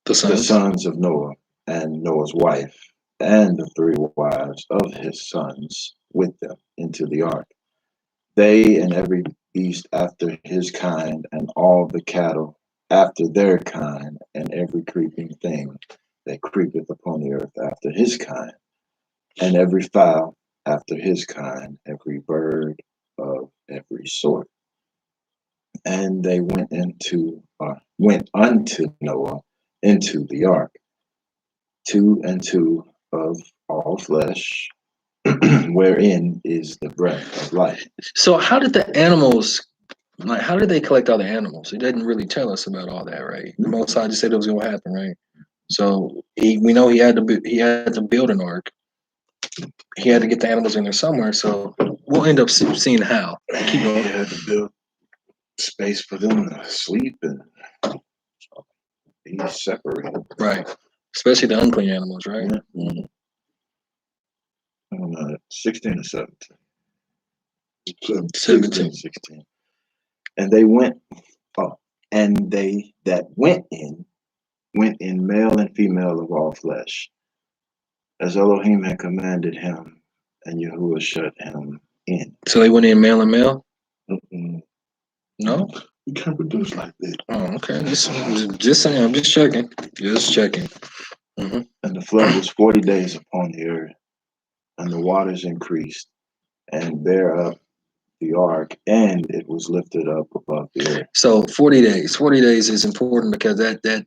C: the sons of Noah, and Noah's wife, and the 3 wives of his sons with them into the ark. They and every beast after his kind, and all the cattle after their kind, and every creeping thing that creepeth upon the earth after his kind, and every fowl after his kind, every bird of every sort. And they went unto Noah into the ark, 2 and 2 of all flesh, wherein is the breath of life.
A: So how did the animals, like, how did they collect all the animals? It didn't really tell us about all that, right? The Most High just said it was going to happen, right? So we know he had to build an ark. He had to get the animals in there somewhere. So we'll end up seeing how.
C: Keep going. He had to build space for them to sleep and be separated.
A: Right. Especially the unclean animals, right?
C: Mm-hmm. 16 or 17.
A: 17.
C: 16. And they went, and they that went in male and female of all flesh, as Elohim had commanded him, and Yahuwah shut him in.
A: So they went in male and male?
C: Mm-mm.
A: No?
B: You can't produce like that.
A: Oh, okay. Just saying. I'm just checking. Just checking. Mm-hmm.
C: And the flood was 40 days upon the earth, and the waters increased, and bare up the ark, and it was lifted up above the earth.
A: So 40 days. 40 days is important because that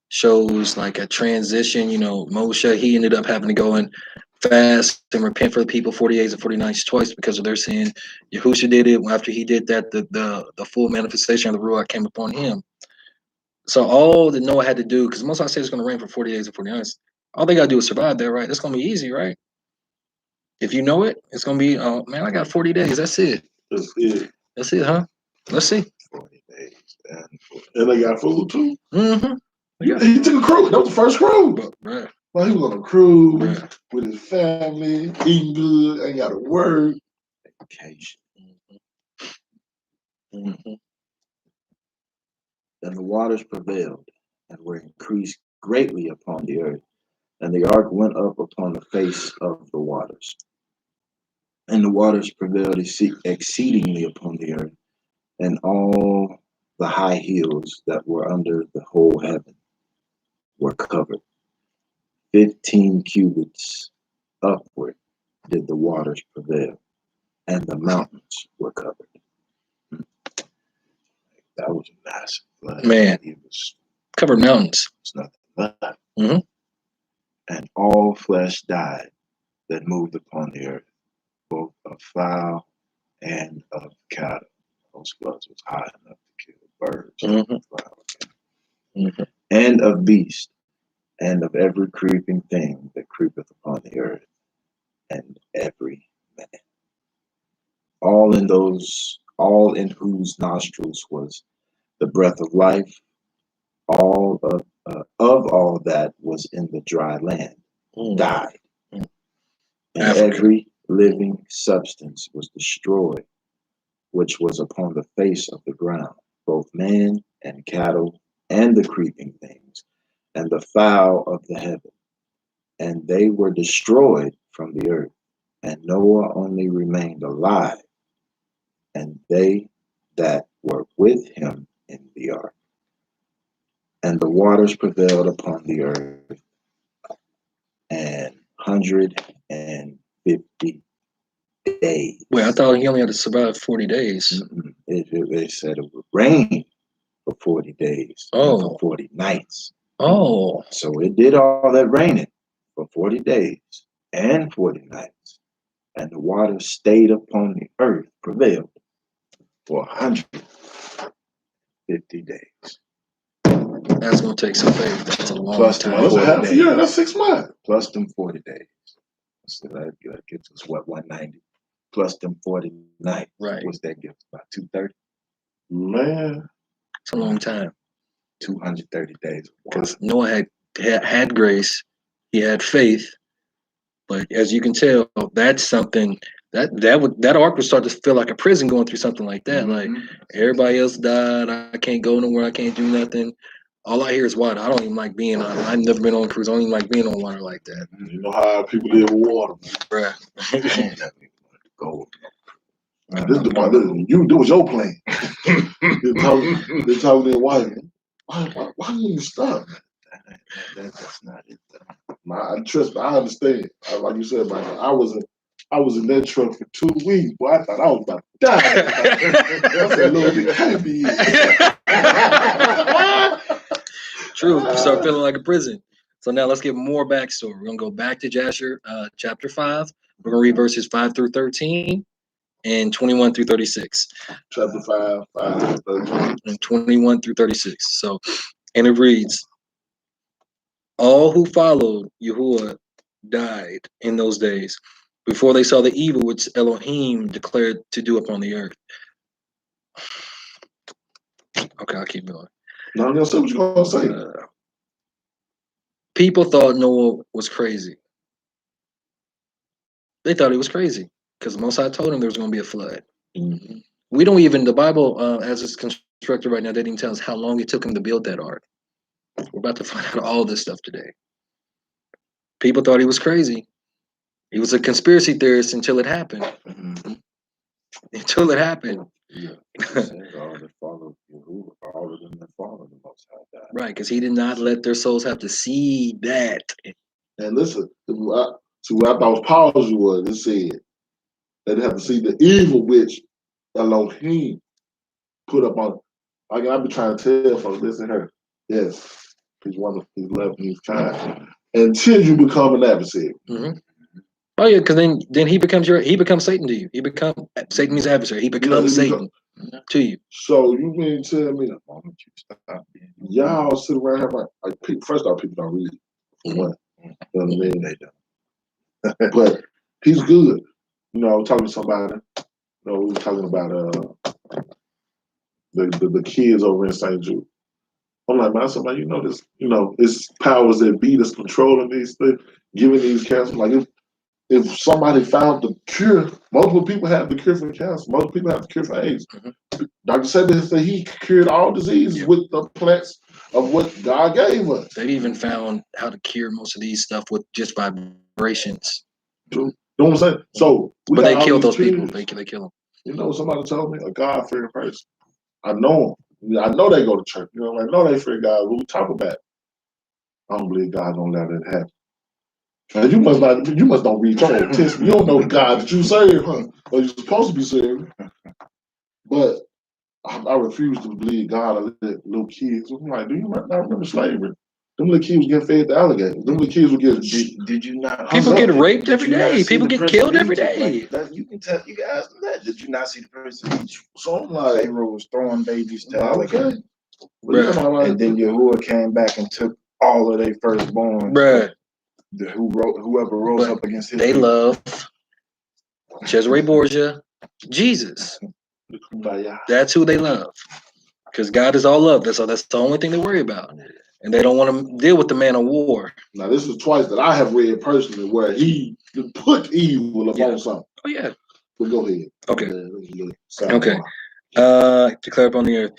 A: shows like a transition. You know, Moshe, he ended up having to go and fast and repent for the people 40 days and 40 nights twice because of their sin. Yahushua did it. After he did that, the full manifestation of the Ruach came upon him. So all that Noah had to do, because most I say it's going to rain for 40 days and 40 nights, all they got to do is survive there, right? That's going to be easy, right? If you know it, it's going to be, oh, man, I got 40 days. That's it.
B: That's it.
A: That's it, huh? Let's see.
C: 40 days.
B: And they got food too.
A: Mm-hmm.
B: Yeah, he took a cruise. That was the first cruise.
A: Right.
B: Well, he was on a cruise with his family, eating good, ain't got to work.
C: Vacation. Mm-hmm. And the waters prevailed and were increased greatly upon the earth, and the ark went up upon the face of the waters. And the waters prevailed exceedingly upon the earth, and all the high hills that were under the whole heaven were covered. 15 cubits upward did the waters prevail, and the mountains were covered. That was a massive flood.
A: Man,
C: it was
A: covered mountains.
C: It's nothing left.
A: Mm-hmm.
C: And all flesh died that moved upon the earth, both of fowl and of cattle. Those floods was high enough to kill birds,
A: Mm-hmm.
C: and of beast, and of every creeping thing that creepeth upon the earth, and every man. All in whose nostrils was the breath of life, all of all that was in the dry land died, and every living substance was destroyed, which was upon the face of the ground, both man and cattle, and the creeping things, and the fowl of the heaven. And they were destroyed from the earth, and Noah only remained alive, and they that were with him in the ark. And the waters prevailed upon the earth 150 days.
A: Wait, I thought he only had to survive 40 days.
C: They said it would rain for 40 days and for 40 nights.
A: Oh.
C: So it did all that raining for 40 days and 40 nights. And the water stayed upon the earth, prevailed for 150 days.
A: That's going to take some faith. That's a long
C: Plus
A: time.
B: That's a half a year. That's 6 months.
C: Plus them 40 days. So that gives us what, 190? Plus them 40 nights.
A: Right.
C: What's that give us? About 230?
B: Man.
A: It's a long time.
C: 230 days.
A: Because Noah had grace. He had faith. But as you can tell, that's something that ark would start to feel like a prison going through something like that. Like everybody else died, I can't go nowhere, I can't do nothing. All I hear is water. I don't even like being on. I've never been on a cruise. I don't even like being on water like that.
B: You know how people live with water,
A: bruh.
C: Go.
B: This was your plan. They're talking to their wife. Why didn't you stop?
C: That's not it.
B: Trust me, I understand. Like you said, Michael, I was in that truck for 2 weeks. Boy, I thought I was about to die. I said, Lord, it can't be easy.
A: True. You start feeling like a prison. So now let's get more backstory. We're gonna go back to Jasher, chapter 5. We're gonna read verses 5 through 13 and 21 through 36.
B: Chapter 5, 5 through 13.
A: And 21 through 36. So, and it reads, all who followed Yahuwah died in those days, before they saw the evil which Elohim declared to do upon the earth. Okay, I'll keep going.
B: No, I'm gonna say what you're gonna say.
A: People thought Noah was crazy. They thought he was crazy because Mosai told him there was going to be a flood.
B: Mm-hmm.
A: We don't even, the Bible, as it's constructed right now, they didn't tell us how long it took him to build that ark. We're about to find out all this stuff today. People thought he was crazy. He was a conspiracy theorist until it happened. Mm-hmm. Until it happened.
C: Yeah. all that followed Yahuwah, all of them that followed the Most High died.
A: Right, because he did not let their souls have to see that.
B: And listen, what I thought Paul's was, it said they have to see the evil which Elohim put up on. Like I've been trying to tell folks, listen here. Yes, he's wonderful, he's loving, he's kind. Until you become an adversary.
A: Mm-hmm. Oh yeah, because then he becomes Satan to you. He becomes Satan's adversary. He becomes Satan to you.
B: So you mean to tell me the moment you stop y'all sit around here like first off, people don't read for one. You know what I mean? They don't. But he's good. You know, I was talking to somebody, we were talking about the kids over in St. Jude. I'm like, man, somebody, this, it's powers that be that's controlling these things, giving these cancers. Like if somebody found the cure, multiple people have the cure for cancer, multiple people have the cure for AIDS. Mm-hmm. Dr. Saban said he cured all diseases with the plants of what God gave us.
A: They've even found how to cure most of these stuff with just vibrations.
B: You know what I'm saying? So,
A: but they kill those people. They kill them.
B: Somebody told me a God-fearing person. I know them. I know they go to church. I know they fear God. What we talk about? I don't believe God don't let it happen. And you must don't read your Old Testament. You don't know the God that you serve, huh? Or you're supposed to be serving. But I refuse to believe God will let little kids. I'm like, do you not remember slavery? Them little kids getting fed to alligators. Them little kids were getting.
C: Did you not?
A: People get raped every day. People get killed every day.
C: You can ask them that. Did you not see the Prince of Egypt? So I'm like, Pharaoh was throwing babies to alligators.
B: Okay.
C: And then Yahuwah came back and took
B: all of their firstborn.
A: Bruh.
B: Whoever rose up against him.
A: They love Cesare Borgia, Jesus. That's who they love. Because God is all love. That's the only thing they worry about. And they don't want to deal with the man of war.
B: Now, this is twice that I have read personally where he put evil upon something.
A: Oh, yeah.
B: But go ahead.
A: Okay.
B: Okay.
A: Declare upon the earth.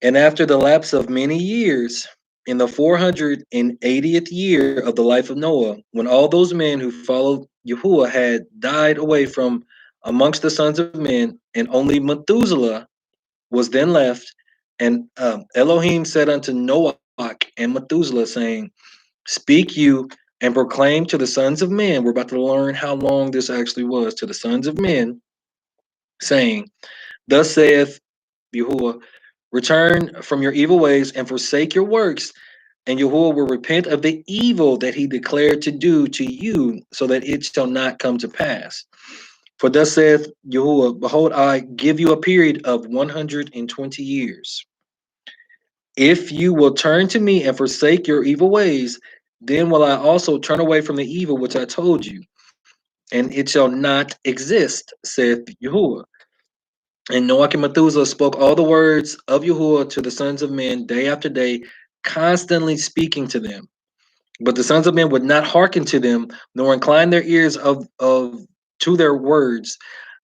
A: And after the lapse of many years, in the 480th year of the life of Noah, when all those men who followed Yahuwah had died away from amongst the sons of men, and only Methuselah was then left, and Elohim said unto Noah and Methuselah, saying, Speak you and proclaim to the sons of men. We're about to learn how long this actually was, to the sons of men, saying, Thus saith Yahuwah, return from your evil ways and forsake your works, and Yahuwah will repent of the evil that he declared to do to you, so that it shall not come to pass. For thus saith Yahuwah, behold, I give you a period of 120 years. If you will turn to me and forsake your evil ways, then will I also turn away from the evil which I told you, and it shall not exist, saith Yahuwah. And Noah and Methuselah spoke all the words of Yahuwah to the sons of men day after day, constantly speaking to them. But the sons of men would not hearken to them, nor incline their ears to their words,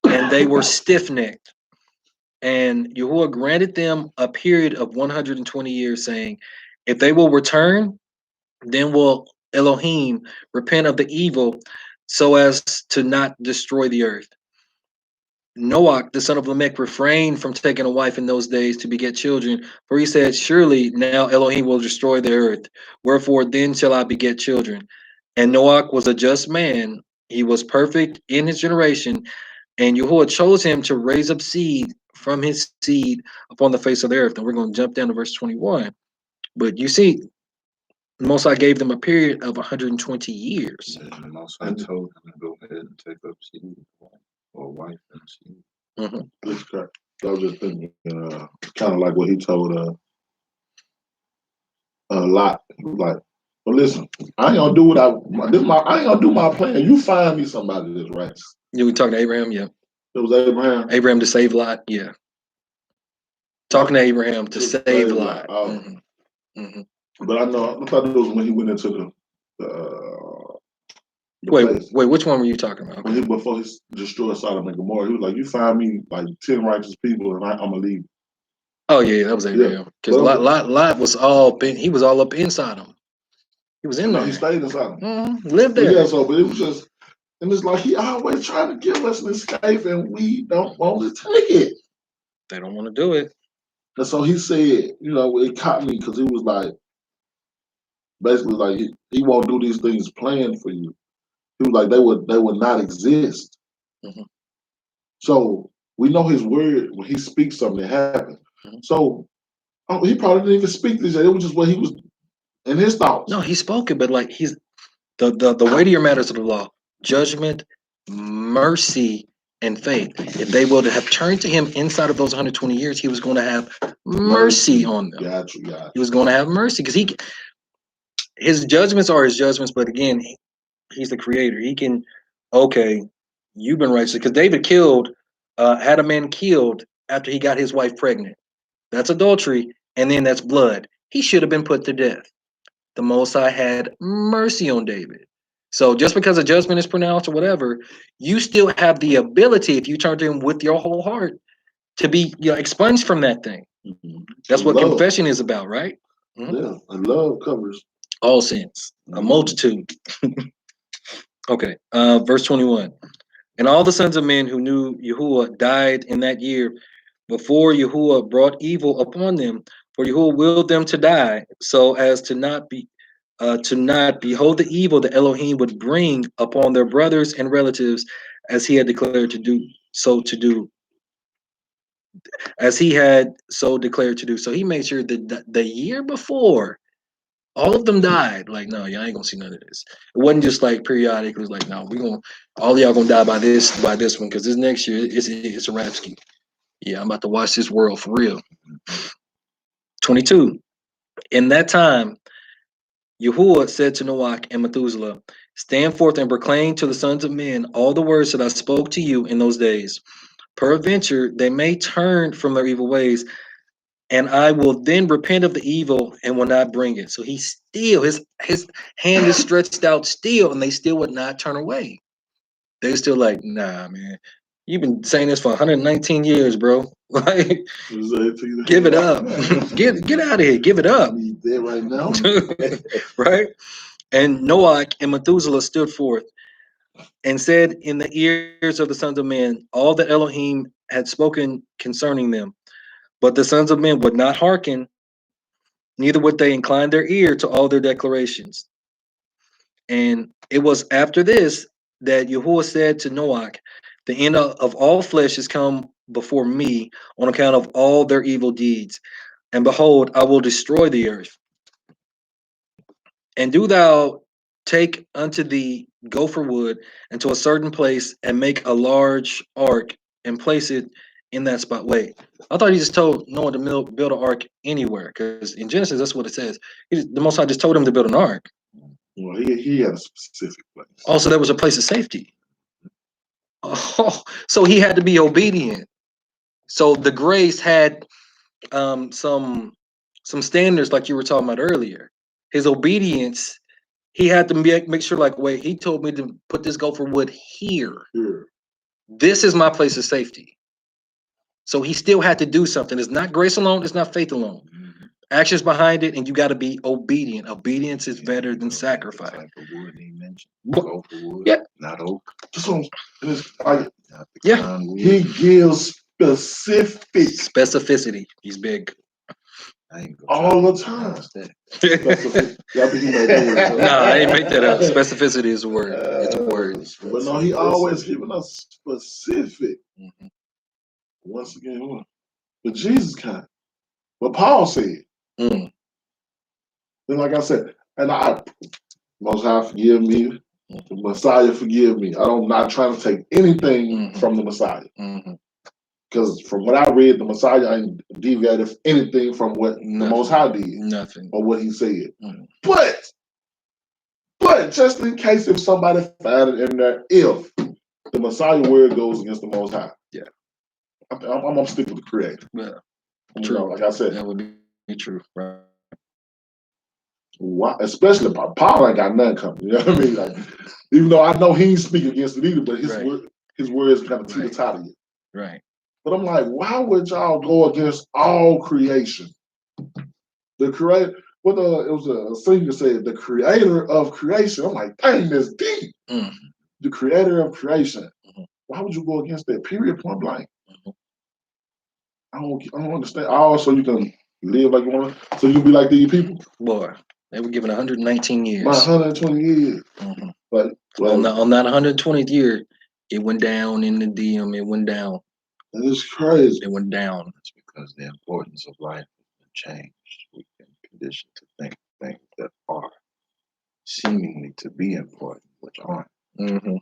A: and they were stiff-necked. And Yahuwah granted them a period of 120 years, saying, if they will return, then will Elohim repent of the evil so as to not destroy the earth. Noah, the son of Lamech, refrained from taking a wife in those days to beget children, for he said, surely now Elohim will destroy the earth. Wherefore then shall I beget children. And Noah was a just man. He was perfect in his generation, and Yahuwah chose him to raise up seed from his seed upon the face of the earth. And we're going to jump down to verse 21. But you see, Most High gave them a period of 120 years.
C: And the Most High told him to go ahead and take up seed or wife and seed.
B: Mm-hmm. I was just thinking, kind of like what he told Lot. He was like, well, listen, I ain't gonna do I ain't gonna do my plan. You find me somebody that's right.
A: Yeah, we talking to Abraham, yeah.
B: It was Abraham.
A: Abraham to save Lot, yeah. Talking to Abraham to save Lot.
B: Oh. But I thought it was when he went into the
A: wait, which one were you talking about?
B: Okay. Before he destroyed Sodom and Gomorrah, he was like, you find me like 10 righteous people and I'm gonna leave.
A: Oh yeah, that was Abraham. Because Lot was all he was all up in Sodom. He was in there.
B: He stayed in Sodom.
A: Lived there.
B: But yeah, but it was just, and it's like he always trying to give us an escape and we don't want to take it.
A: They don't want to do it.
B: And so he said, it caught me because he was like, basically like he won't do these things planned for you. He was like, they would not exist. Mm-hmm. So we know his word, when he speaks something, it happens. Mm-hmm. So he probably didn't even speak this. It was just what he was in his thoughts.
A: No, he spoke it, but like he's the weightier matters of the law: judgment, mercy, and faith. If they would have turned to him inside of those 120 years, he was going to have mercy on them.
B: Gotcha.
A: He was going to have mercy because his judgments are his judgments. But again, he's the creator. He can, okay, you've been righteous because David had a man killed after he got his wife pregnant. That's adultery, and then that's blood. He should have been put to death. The Most High had mercy on David. So just because a judgment is pronounced or whatever, you still have the ability, if you turn to him with your whole heart, to be expunged from that thing. Mm-hmm. That's what confession is about, right?
B: Mm-hmm. Yeah, and love covers
A: all sins, a multitude. Okay, verse 21. And all the sons of men who knew Yahuwah died in that year before Yahuwah brought evil upon them, for Yahuwah willed them to die, so as to not behold the evil that Elohim would bring upon their brothers and relatives, as he had declared to do. So he made sure that the year before, all of them died. Like, no, y'all ain't gonna see none of this. It wasn't just like periodic. It was like, no, all of y'all gonna die by this one, because this next year it's a rap scheme. Yeah, I'm about to watch this world for real. 22. In that time, Yahuwah said to Noach and Methuselah, stand forth and proclaim to the sons of men all the words that I spoke to you in those days. Peradventure, they may turn from their evil ways, and I will then repent of the evil and will not bring it. So he still, his hand is stretched out still, and they still would not turn away. They still like, nah, man, you've been saying this for 119 years, bro. Like, give it up. Get out of here. Give it up.
B: There right now.
A: Right? And Noach and Methuselah stood forth and said in the ears of the sons of men all that Elohim had spoken concerning them. But the sons of men would not hearken, neither would they incline their ear to all their declarations. And it was after this that Yahuwah said to Noach, the end of all flesh is come before me on account of all their evil deeds. And behold, I will destroy the earth. And do thou take unto thee gopher wood into a certain place and make a large ark and place it in that spot. Wait, I thought he just told Noah to build an ark anywhere, because in Genesis that's what it says. The Most High just told him to build an ark.
B: Well, he had a specific place.
A: Also, there was a place of safety. Oh, so he had to be obedient. So the grace had some standards, like you were talking about earlier. His obedience, he had to make sure, like, wait, he told me to put this gopher wood here. This is my place of safety. So he still had to do something. It's not grace alone. It's not faith alone. Actions behind it, and you got to be obedient. Obedience is better than sacrifice.
C: Type of wood he mentioned. Gopher wood,
A: yeah,
C: not oak.
A: Yeah,
B: he gives
A: specificity. He's big.
B: All the time.
A: Nah, I ain't make that up. Specificity is a word. It's a word.
B: But no, he always giving us specific. Once again, the Jesus kind. What Paul said. Then, like I said, and Most High forgive me, the Messiah forgive me. I'm not trying to take anything from the Messiah. Because from what I read, the Messiah ain't deviated anything from what the Most High did.
A: Nothing.
B: Or what he said. But just in case if somebody found it in there, if the Messiah word goes against the Most High. Yeah. I'm going to stick with the Creator. Yeah. True. Like I said.
A: That would be true. Right.
B: Why, especially Paul ain't got nothing coming. You know what I mean? Like, even though I know he ain't speaking against it either, but his words kind of teeter-totter you.
A: Right.
B: But I'm like, why would y'all go against all creation? The Creator, it was a singer said, the Creator of creation. I'm like, dang, that's deep. The Creator of creation. Why would you go against that? Period, point blank. I don't understand. Also, you can live like you want to, so you can be like these people.
A: Boy, they were given 119 years.
B: My 120 years. But
A: on that 120th year, it went down in the DM. It went down.
B: It's crazy.
A: It went down.
C: It's because the importance of life has changed. We've been conditioned to think things that are seemingly to be important, which aren't.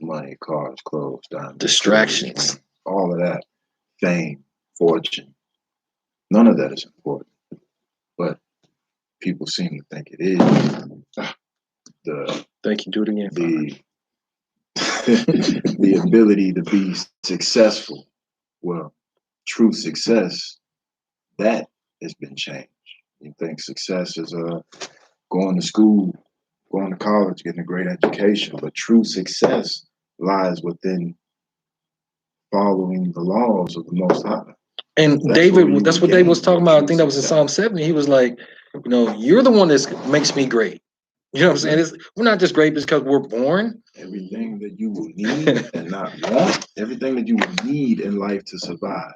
C: Money, cars, clothes, diamonds,
A: distractions,
C: all of that, fame, fortune. None of that is important, but people seem to think it is.
A: Thank you. Do it again.
C: The ability to be successful. Well, true success, that has been changed. You think success is going to school, going to college, getting a great education, but true success lies within following the laws of the Most High.
A: And that's what David was talking about. I think that was in Psalm 70. He was like, you're the one that makes me great. You know what I'm saying? We're not just great because we're born.
C: Everything that you will need and not want, everything that you will need in life to survive,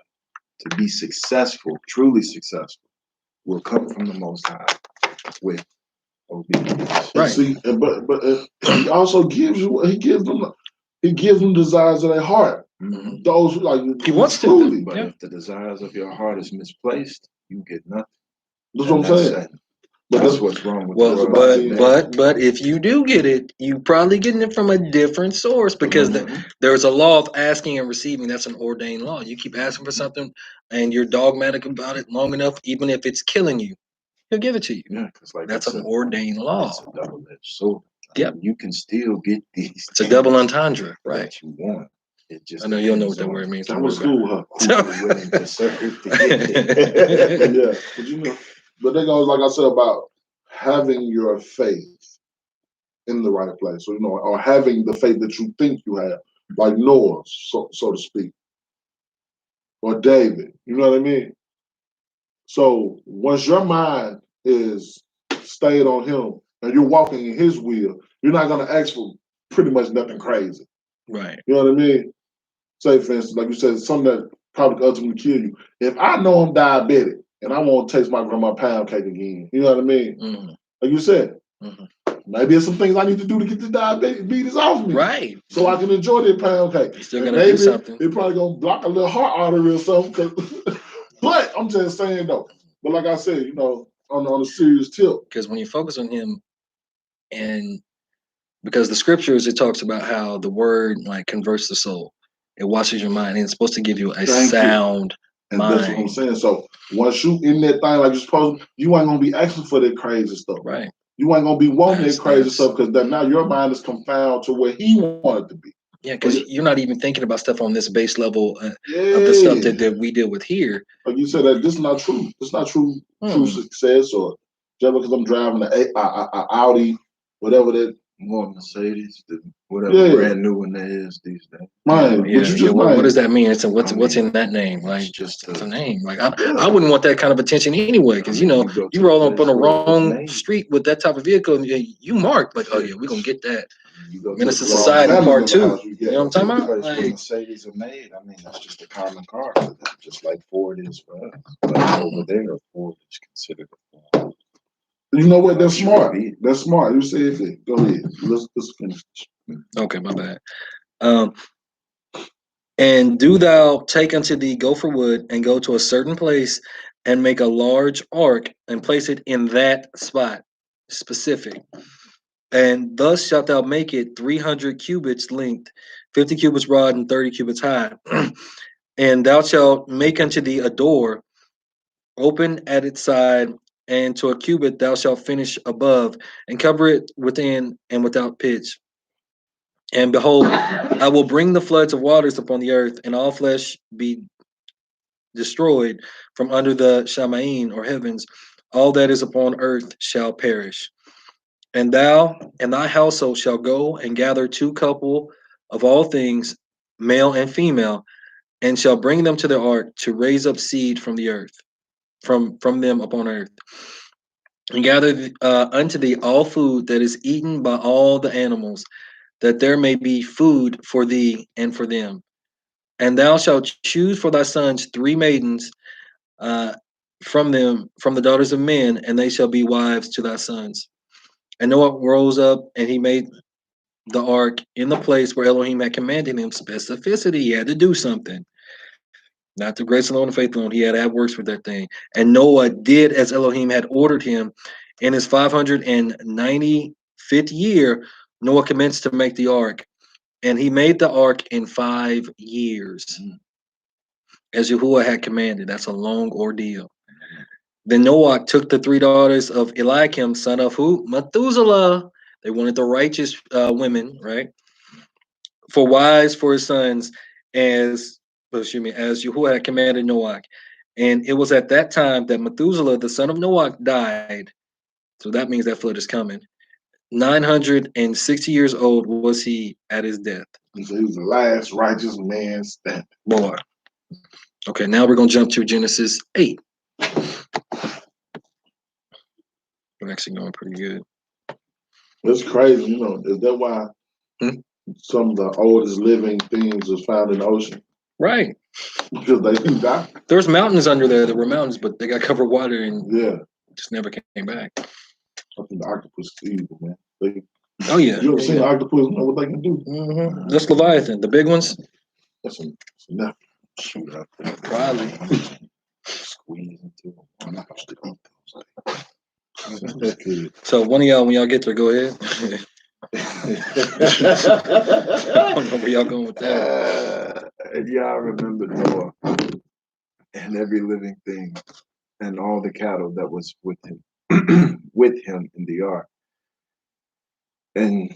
C: to be successful, truly successful, will come from the Most High with obedience.
B: Right. See, but he also gives you. He gives them desires of their heart. Those who like
A: he wants
B: truly.
C: But if the desires of your heart is misplaced, you get nothing.
B: That's what I'm saying.
C: But that's what's wrong with the
A: world. But if you do get it, you probably getting it from a different source, because there's a law of asking and receiving. That's an ordained law. You keep asking for something and you're dogmatic about it long enough, even if it's killing you, he'll give it to you.
C: Yeah, because like
A: That's an ordained law.
C: It's a double-edged sword.
A: Yep.
C: You can still get these.
A: It's a double entendre, right?
C: That you want. It just
A: I know you don't know what that word means.
B: That was cool, huh?
C: Who's willing to serve to get it.
B: Yeah, but you know, but they goes like I said about having your faith in the right place, or or having the faith that you think you have, like Noah, so to speak, or David. You know what I mean? So once your mind is stayed on Him and you're walking in His will, you're not gonna ask for pretty much nothing crazy.
A: Right.
B: You know what I mean? Say, for instance, like you said, something that probably could ultimately kill you. If I know I'm diabetic and I want to taste my grandma pound cake again, you know what I mean?
A: Mm-hmm.
B: Like you said,
A: mm-hmm.
B: maybe it's some things I need to do to get the diabetes off me.
A: Right.
B: So I can enjoy that pound cake.
A: You're still gonna do something.
B: It probably gonna block a little heart artery or something. But I'm just saying though. But like I said, on a serious tip.
A: Because when you focus on Him, and because the scriptures, it talks about how the word like converts the soul. It washes your mind, and it's supposed to give you a sound
B: and
A: mind.
B: that's what I'm saying. So once you in that thing like you're supposed to, you ain't gonna be asking for that crazy stuff.
A: Right.
B: You ain't gonna be wanting that crazy stuff because now your mind is confounded to where He wanted to be.
A: Yeah, because you're not even thinking about stuff on this base level of the stuff that we deal with here.
B: Like you said, that this is not true. It's not true success, or just because I'm driving an Audi, whatever that.
C: More Mercedes, whatever brand new one that is these days.
B: Mine.
A: What does that mean? It's what's in that name? Like
C: just
A: a name. Like I wouldn't want that kind of attention anyway, because you roll up on the wrong street with that type of vehicle, and you mark like, oh yeah, we're gonna get that. Menace to Society Part 2. You know what I'm talking about?
C: Like, Mercedes are made. I mean, that's just a common car for them, just like Ford is for us. But over there, Ford is considered a
B: You know what? That's smart. That's smart. You said it. Go ahead. Let's finish.
A: Okay, my bad. And do thou take unto thee gopher wood, and go to a certain place, and make a large ark, and place it in that spot, specific. And thus shalt thou make it 300 cubits length, 50 cubits broad, and 30 cubits high. And thou shalt make unto thee a door, open at its side, and to a cubit thou shalt finish above, and cover it within and without pitch. And behold, I will bring the floods of waters upon the earth, and all flesh be destroyed from under the Shamaim, or heavens. All that is upon earth shall perish. And thou and thy household shall go and gather 2 couple of all things, male and female, and shall bring them to the ark to raise up seed from the earth, from them upon earth. And gather unto thee all food that is eaten by all the animals, that there may be food for thee and for them. And thou shalt choose for thy sons 3 maidens from the daughters of men, and they shall be wives to thy sons. And Noah rose up, and he made the ark in the place where Elohim had commanded him. Specificity, he had to do something. Not through grace alone and faith alone. He had to have works for that thing. And Noah did as Elohim had ordered him. In his 595th year, Noah commenced to make the ark. And he made the ark in 5 years, as Yahuwah had commanded. That's a long ordeal. Then Noah took the 3 daughters of Eliakim, son of who? Methuselah. They wanted the righteous women, right? For wives for his sons, as Yahuwah had commanded Noah. And it was at that time that Methuselah, the son of Noah, died. So that means that flood is coming. 960 years old was he at his death.
B: So he was the last righteous man standing.
A: Boy. Okay, now we're going to jump to Genesis 8. We're actually going pretty good.
B: It's crazy, Is that why some of the oldest living things was found in the ocean?
A: Right.
B: Because they didn't die.
A: There's mountains under there that were mountains, but they got covered water and just never came back.
B: I think the octopus is evil, man.
A: Oh, yeah.
B: You ever seen the octopus? You know what they can do?
A: Mm-hmm. That's Leviathan, the big ones.
B: That's enough.
C: Shoot up.
A: Probably.
C: Squeeze into them. I'm not going
B: That's good.
A: So one of y'all, when y'all get there, go ahead. I don't know where y'all going with that.
C: Y'all remember Noah and every living thing and all the cattle that was with him. with him in the ark. And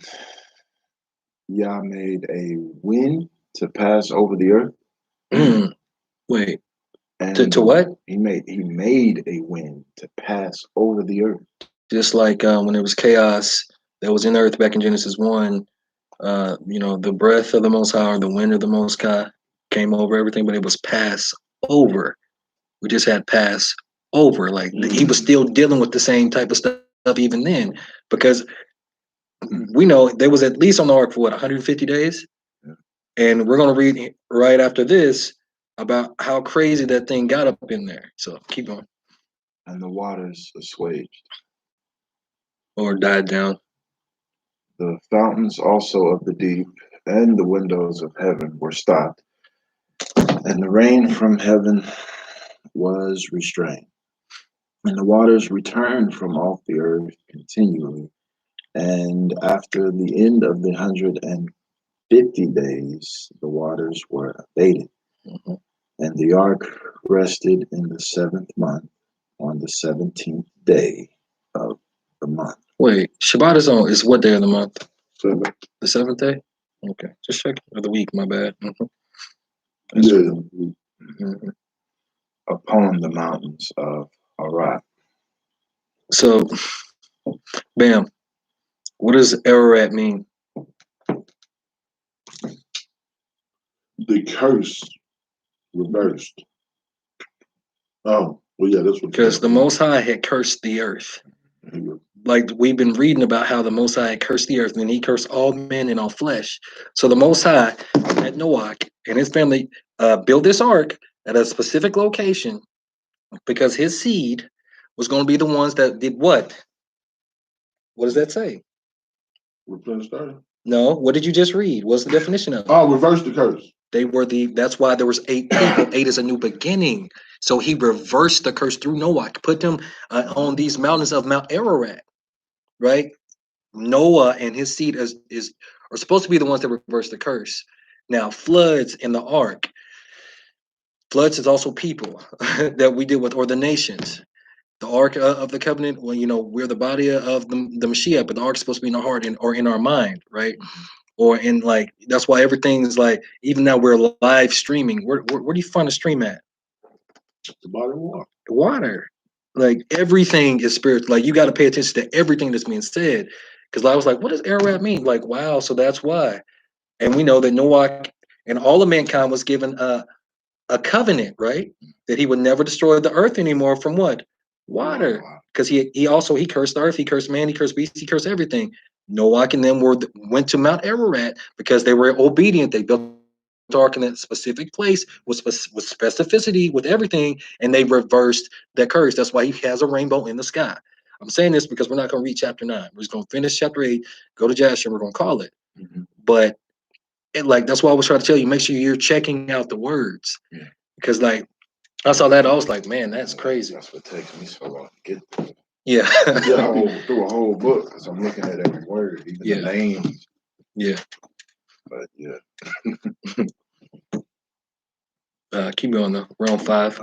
C: Yah made a wind to pass over the earth.
A: Wait,
C: And
A: to what?
C: He made a wind to pass over the earth.
A: Just like when there was chaos that was in the earth back in Genesis 1, the breath of the Most High or the wind of the Most High came over everything, but it was pass over. We just had pass over. Like he was still dealing with the same type of stuff even then, because we know there was at least on the ark for 150 days.
C: Yeah.
A: And we're going to read right after this about how crazy that thing got up in there. So keep going.
C: And the waters assuaged.
A: Or died down.
C: The fountains also of the deep and the windows of heaven were stopped, and the rain from heaven was restrained. And the waters returned from off the earth continually. And after the end of the 150 days, the waters were abated.
A: Mm-hmm.
C: And the ark rested in the 7th month on the 17th day of the month.
A: Wait, Shabbat is what day of the month?
B: 7th.
A: The 7th day? Okay, just check. Or the week, my bad. Mm-hmm.
B: Yeah.
C: Upon the mountains of Ararat.
A: So, bam. What does Ararat mean?
B: The curse reversed. Oh, well, yeah, that's what.
A: Because the Most High had cursed the earth. Like we've been reading about how the Most High had cursed the earth, and he cursed all men and all flesh. So the Most High had Noah and his family built this ark at a specific location because his seed was going to be the ones that did what? What does that say?
B: Replenish the earth.
A: No, what did you just read? What's the definition of it?
B: Oh, reverse the curse.
A: That's why there was 8 people. 8 is a new beginning. So he reversed the curse through Noah, put them on these mountains of Mount Ararat, right? Noah and his seed are supposed to be the ones that reverse the curse. Now, floods in the ark. Floods is also people that we deal with, or the nations. The ark of the covenant, well, we're the body of the Mashiach, but the ark's supposed to be in our heart or in our mind, right? Or in that's why everything is like, even now we're live streaming. Where do you find a stream at?
B: The body of water.
A: The water. Like everything is spiritual. Like you got to pay attention to everything that's being said. Because I was like, what does Ararat mean? Like, wow, so that's why. And we know that Noah and all of mankind was given a covenant, right? That he would never destroy the earth anymore from what? Water. Because he cursed the earth, he cursed man, he cursed beasts, he cursed everything. Noah and them went to Mount Ararat because they were obedient. They built the ark in that specific place with specificity, with everything, and they reversed that curse. That's why he has a rainbow in the sky. I'm saying this because we're not going to read chapter 9. We're just going to finish chapter 8, go to Jasher, we're going to call it.
C: Mm-hmm.
A: But that's why I was trying to tell you, make sure you're checking out the words.
C: Yeah.
A: Because I saw that, I was like, man, that's crazy.
C: That's what takes me so long to get through.
A: Yeah.
C: Through a whole book, because I'm looking at every word, even the names.
A: Yeah.
C: But yeah.
A: Keep going though. We're on 5.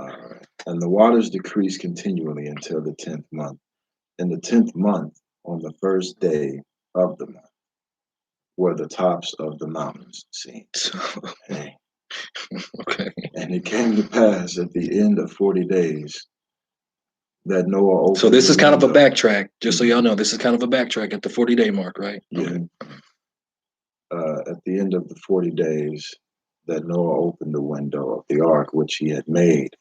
C: And the waters decreased continually until the 10th month. In the 10th month, on the first day of the month, were the tops of the mountains seen. Okay. And it came to pass at the end of 40 days that Noah opened.
A: So this is kind of a backtrack, just so y'all know. This is kind of a backtrack at the 40-day mark, right?
C: Yeah. Okay. At the end of the 40 days that Noah opened the window of the ark which he had made,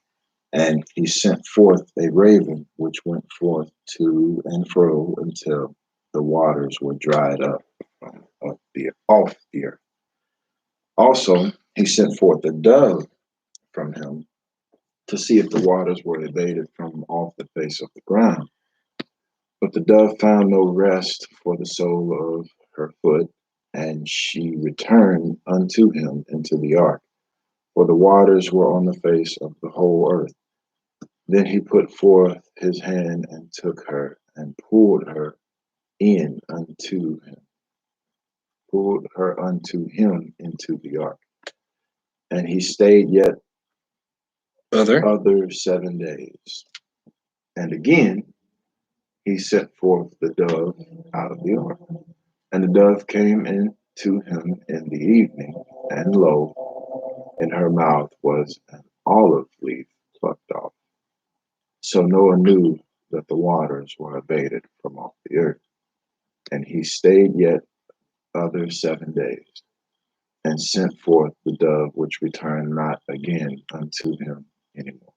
C: and he sent forth a raven which went forth to and fro until the waters were dried up off the earth. Also, he sent forth a dove from him to see if the waters were abated from off the face of the ground. But the dove found no rest for the sole of her foot, and she returned unto him into the ark, for the waters were on the face of the whole earth. Then he put forth his hand and took her and pulled her unto him into the ark. And he stayed yet other 7 days. And again he sent forth the dove out of the ark. And the dove came in to him in the evening, and lo, in her mouth was an olive leaf plucked off. So Noah knew that the waters were abated from off the earth. And he stayed yet other 7 days, and sent forth the dove, which returned not again unto him any more.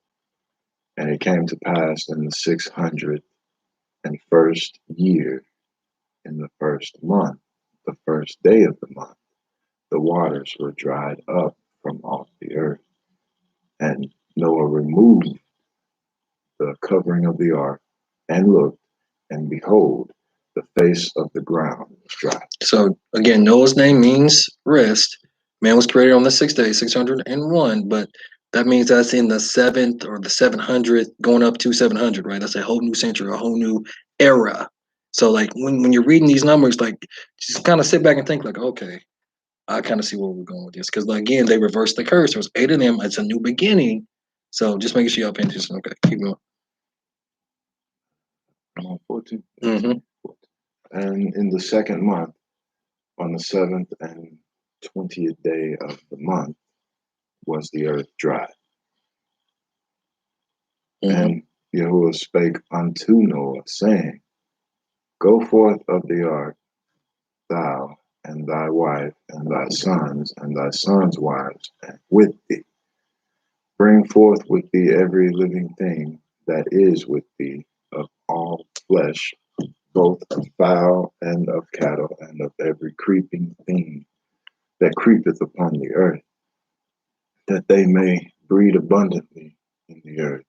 C: And it came to pass in the 601st year, in the first month, the first day of the month, the waters were dried up from off the earth. And Noah removed the covering of the ark, and looked, and behold, the face of the ground was dry.
A: So again, Noah's name means rest. Man was created on the 6th day, 601, but that means that's in the 7th or the 700th, going up to 700, right? That's a whole new century, a whole new era. So like when you're reading these numbers, like just kind of sit back and think like, okay, I kind of see where we're going with this. Because like, again, they reversed the curse. There was 8 of them. It's a new beginning. So just making sure y'all paying attention. Okay, keep going.
C: I'm on 14.
A: Mm-hmm.
C: And in the second month, on the 7th and 20th day of the month, was the earth dry.
A: Mm-hmm.
C: And Yahuwah spake unto Noah, saying, Go forth of the ark, thou and thy wife and thy sons' wives, and with thee. Bring forth with thee every living thing that is with thee, of all flesh, both of fowl and of cattle, and of every creeping thing that creepeth upon the earth, that they may breed abundantly in the earth,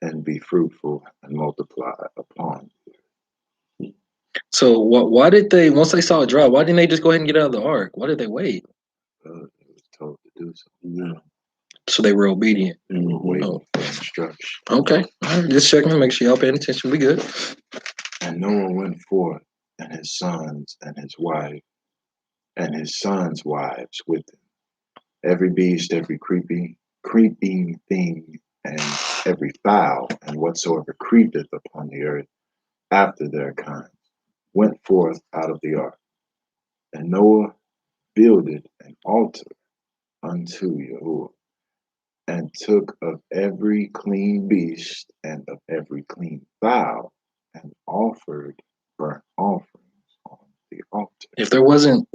C: and be fruitful and multiply upon the earth.
A: So why did they, once they saw it dry, why didn't they just go ahead and get out of the ark? Why did they wait?
C: It was told to do so.
B: Yeah.
A: So they were obedient.
C: They were waiting
A: Oh.
C: for instruction.
A: Okay. All right, just checking to make sure y'all paying attention. We good.
C: And Noah went forth, and his sons, and his wife, and his sons' wives with him. Every beast, every creeping thing, and every fowl, and whatsoever creepeth upon the earth after their kind, went forth out of the ark. And Noah builded an altar unto Yahuwah, and took of every clean beast and of every clean fowl, and offered burnt offerings on the altar.
A: If there wasn't,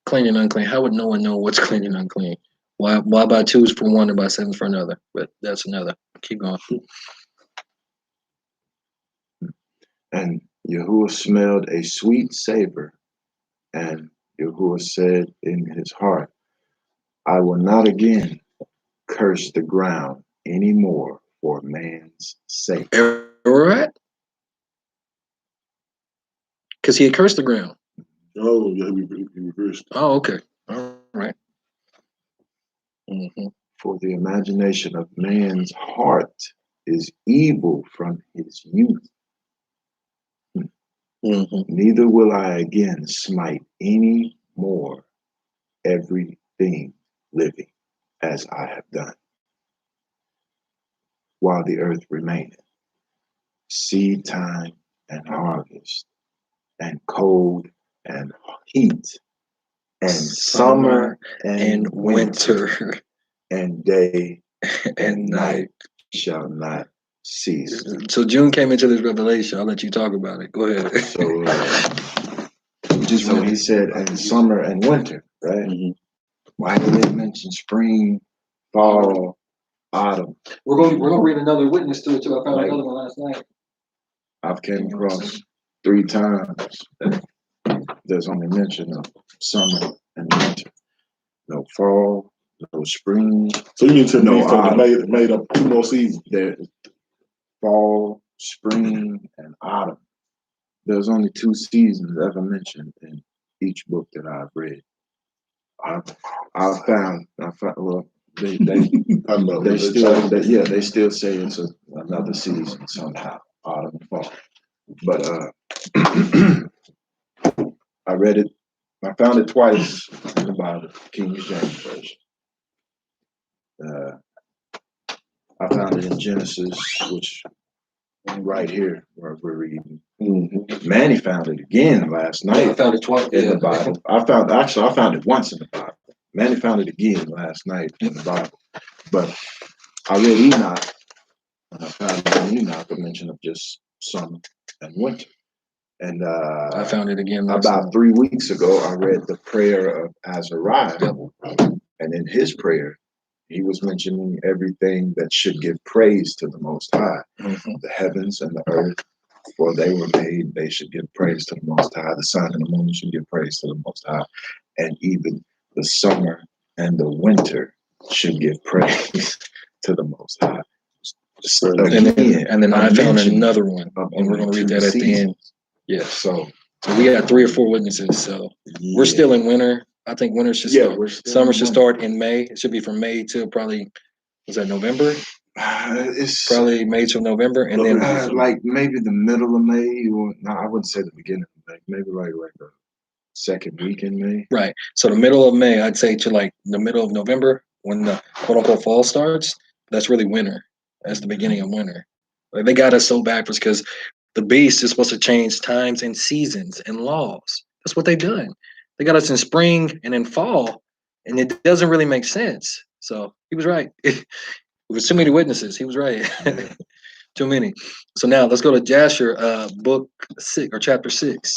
A: clean and unclean, how would no one know what's clean and unclean? Why buy 2s for one and buy 7s for another? But that's another. Keep going.
C: And Yahuwah smelled a sweet savor, and Yahuwah said in his heart, I will not again curse the ground any more for man's sake.
A: Right? Because he had cursed the ground.
B: Oh, yeah, he reversed.
A: Oh, okay. All right. Mm-hmm.
C: For the imagination of man's heart is evil from his youth.
A: Mm-hmm.
C: Neither will I again smite any more everything living as I have done, while the earth remaineth, seed time and harvest, and cold and heat, and summer and winter, and day and night shall not cease.
A: So June came into this revelation. I'll let you talk about it. Go ahead.
C: So he said, and summer and winter, right?
A: Mm-hmm.
C: Why did they mention spring, fall, autumn?
A: We're gonna read another witness to it too. I found another one last night.
C: I've came across 3 times that there's only mention of summer and winter. No fall, no spring.
B: So you mean to
C: No,
B: me made up 2 more seasons?
C: There, fall, spring, and autumn. There's only 2 seasons ever mentioned in each book that I've read. I found well, they still say it's another season somehow, autumn and fall. But I read it. I found it twice in the Bible, King James version. I found it in Genesis, which right here where we're reading.
B: Mm-hmm.
C: Manny found it again last night.
A: I found it twice
C: in the Bible. I found it once in the Bible. Manny found it again last night in the Bible. But I read Enoch, and I found in Enoch a mention of just summer and winter. And
A: I found it again
C: about 3 weeks ago. I read the Prayer of Azeroth, and in his prayer, he was mentioning everything that should give praise to the Most High, the heavens and the earth. For they were made, they should give praise to the Most High. The sun and the moon should give praise to the Most High. And even the summer and the winter should give praise to the Most High. So again,
A: and then I found another one, and we're going to read that at the end. Yeah. So we got 3 or 4 witnesses. So we're still in winter. I think winter should start. Summer should start in May. It should be from May till probably, was that November?
C: It's
A: probably May till November, and then
C: like maybe the middle of May, or no, I wouldn't say the beginning of May. Maybe like the second week in May.
A: Right. So the middle of May, I'd say to like the middle of November, when the quote unquote fall starts. That's really winter. That's the beginning of winter. Like, they got us so backwards because the beast is supposed to change times and seasons and laws. That's what they've done. They got us in spring and in fall, and it doesn't really make sense. So he was right. It was too many witnesses. He was right. Too many. So now let's go to Jasher, book 6 or chapter 6.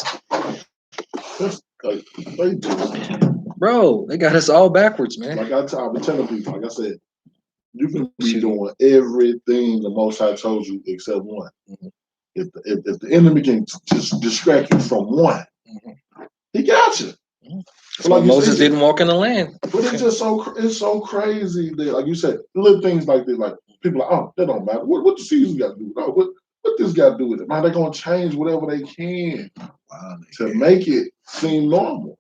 A: Bro, they got us all backwards, man.
B: Like I've been telling people, like I said, you can be doing everything the Most High told you except one. If the enemy can just distract you from one, he got you.
A: That's why Moses didn't walk in the land.
B: But it's just so crazy that, like you said, little things like this, like people are like, oh, that don't matter. What the season got to do with it? Oh, what this got to do with it? Man, they're gonna change whatever they can to make it seem normal.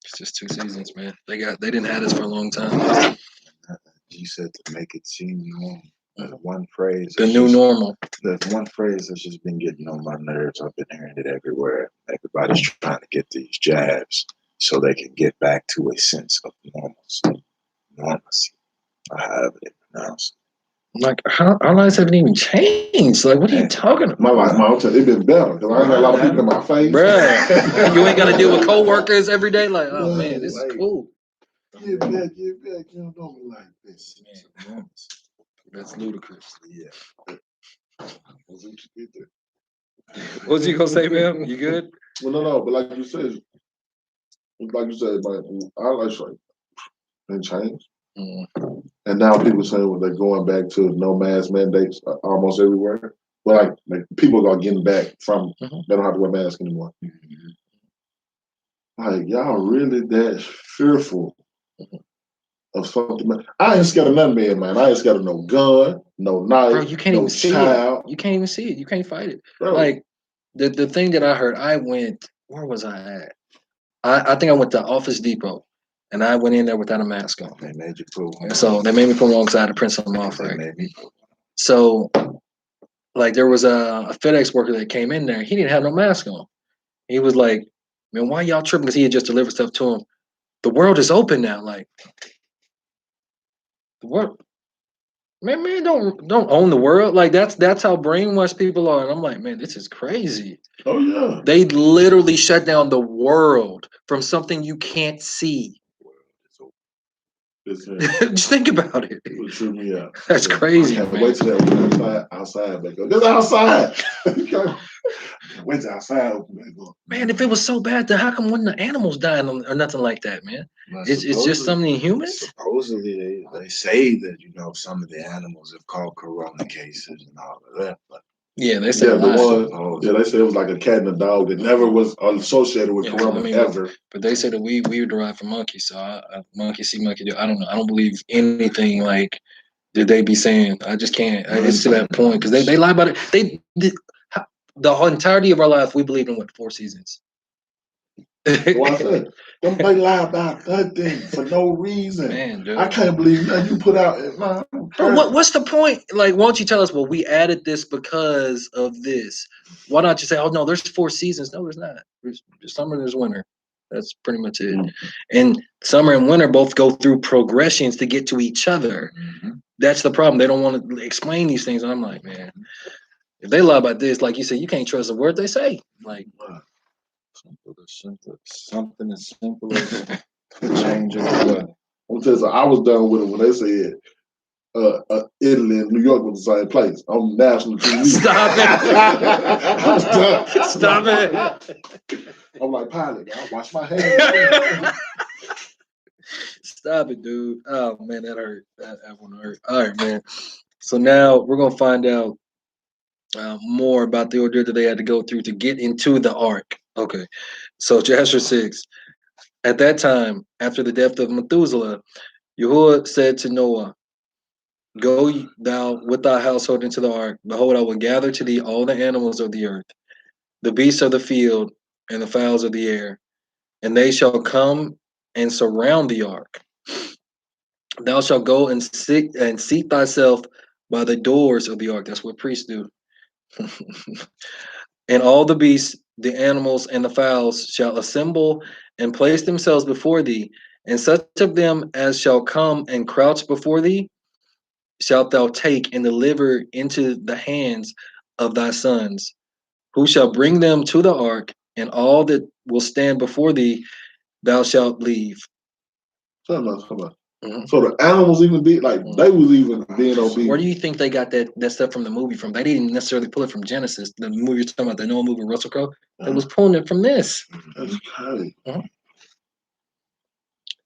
A: It's just 2 seasons, man. They didn't have this for a long time.
C: You said to make it seem normal. There's one phrase.
A: The new normal.
C: There's one phrase that's just been getting on my nerves. I've been hearing it everywhere. Everybody's trying to get these jabs so they can get back to a sense of normalcy. However they pronounce it.
A: Like, our lives haven't even changed. Like, what are you talking about?
B: My life, it's been better because I ain't got a lot of people in my face.
A: Bruh, you ain't got to deal with coworkers every day. Like, oh man, this is cool.
B: Get back. You don't know me like this.
A: Man, that's ludicrous.
B: Yeah.
A: What was you gonna say, man? You good?
B: Well, no, but like you said, our life's like been changed. And now people saying they're going back to no mask mandates almost everywhere. Well, like people are getting back from they don't have to wear masks anymore. Like, y'all really that fearful of something? I ain't scared of nothing, man. I ain't scared of no gun, no knife,
A: bro, you can't
B: no
A: even see
B: child.
A: it. You can't even see it. You can't fight it.
B: Bro.
A: Like the thing that I heard, where was I at? I think I went to Office Depot, and I went in there without a mask on.
C: They made you put one.
A: So they made me put one because I had to print something off, right? So, like, there was a FedEx worker that came in there. He didn't have no mask on. He was like, man, why y'all tripping? Because he had just delivered stuff to him. The world is open now. Like, the world, man, don't own the world. Like, that's how brainwashed people are. And I'm like, man, this is crazy.
B: Oh yeah.
A: They literally shut down the world from something you can't see. Just think about it.
B: It would trip me out.
A: That's crazy, man.
B: Wait till that outside back up. Just outside. Wait till outside open back up.
A: Man, if it was so bad, then how come when the animals dying or nothing like that, man? It's just something humans.
C: Supposedly they say that some of the animals have caught corona cases and all of that, but
A: yeah, they say
B: they say it was like a cat and a dog that never was associated with corona ever.
A: But they say that we were derived from monkeys, so monkey see, monkey do. I don't know. I don't believe anything like did they be saying. I just can't. It's to that point because they lie about it. The whole entirety of our life, we believe in 4 seasons.
B: Well, I said, they lie about that thing for no reason.
A: Man, dude.
B: I can't believe that you put out.
A: But what's the point? Like, why don't you tell us? Well, we added this because of this. Why not you say, oh no, there's 4 seasons? No, there's not. There's summer, there's winter. That's pretty much it. And summer and winter both go through progressions to get to each other. That's the problem. They don't want to explain these things. And I'm like, man, If they lie about this, like you said, you can't trust a word they say. Like
C: something as simple as change of the weather.
B: I'm telling you, I was done with it when they said Italy and New York was the same place on national TV.
A: Stop it!
B: I was done.
A: Stop it!
B: I'm like, pilot, I wash my hands.
A: Stop it, dude. Oh man, that hurt. That one hurt. All right, man. So now we're gonna find out more about the ordeal that they had to go through to get into the ark. Okay. So Jasher 6. At that time, after the death of Methuselah, Yahuwah said to Noah, "Go thou with thy household into the ark. Behold, I will gather to thee all the animals of the earth, the beasts of the field, and the fowls of the air, and they shall come and surround the ark. Thou shalt go and seat thyself by the doors of the ark." That's what priests do. "And all the beasts, the animals, and the fowls shall assemble and place themselves before thee, and such of them as shall come and crouch before thee shalt thou take and deliver into the hands of thy sons, who shall bring them to the ark, and all that will stand before thee thou shalt leave."
B: Come on. Mm-hmm. So the animals even be like they was even being obedient.
A: Where do you think they got that stuff from the movie from? They didn't necessarily pull it from Genesis. The movie you're talking about, the Noah movie, Russell Crowe, they was pulling it from this.
B: That's crazy.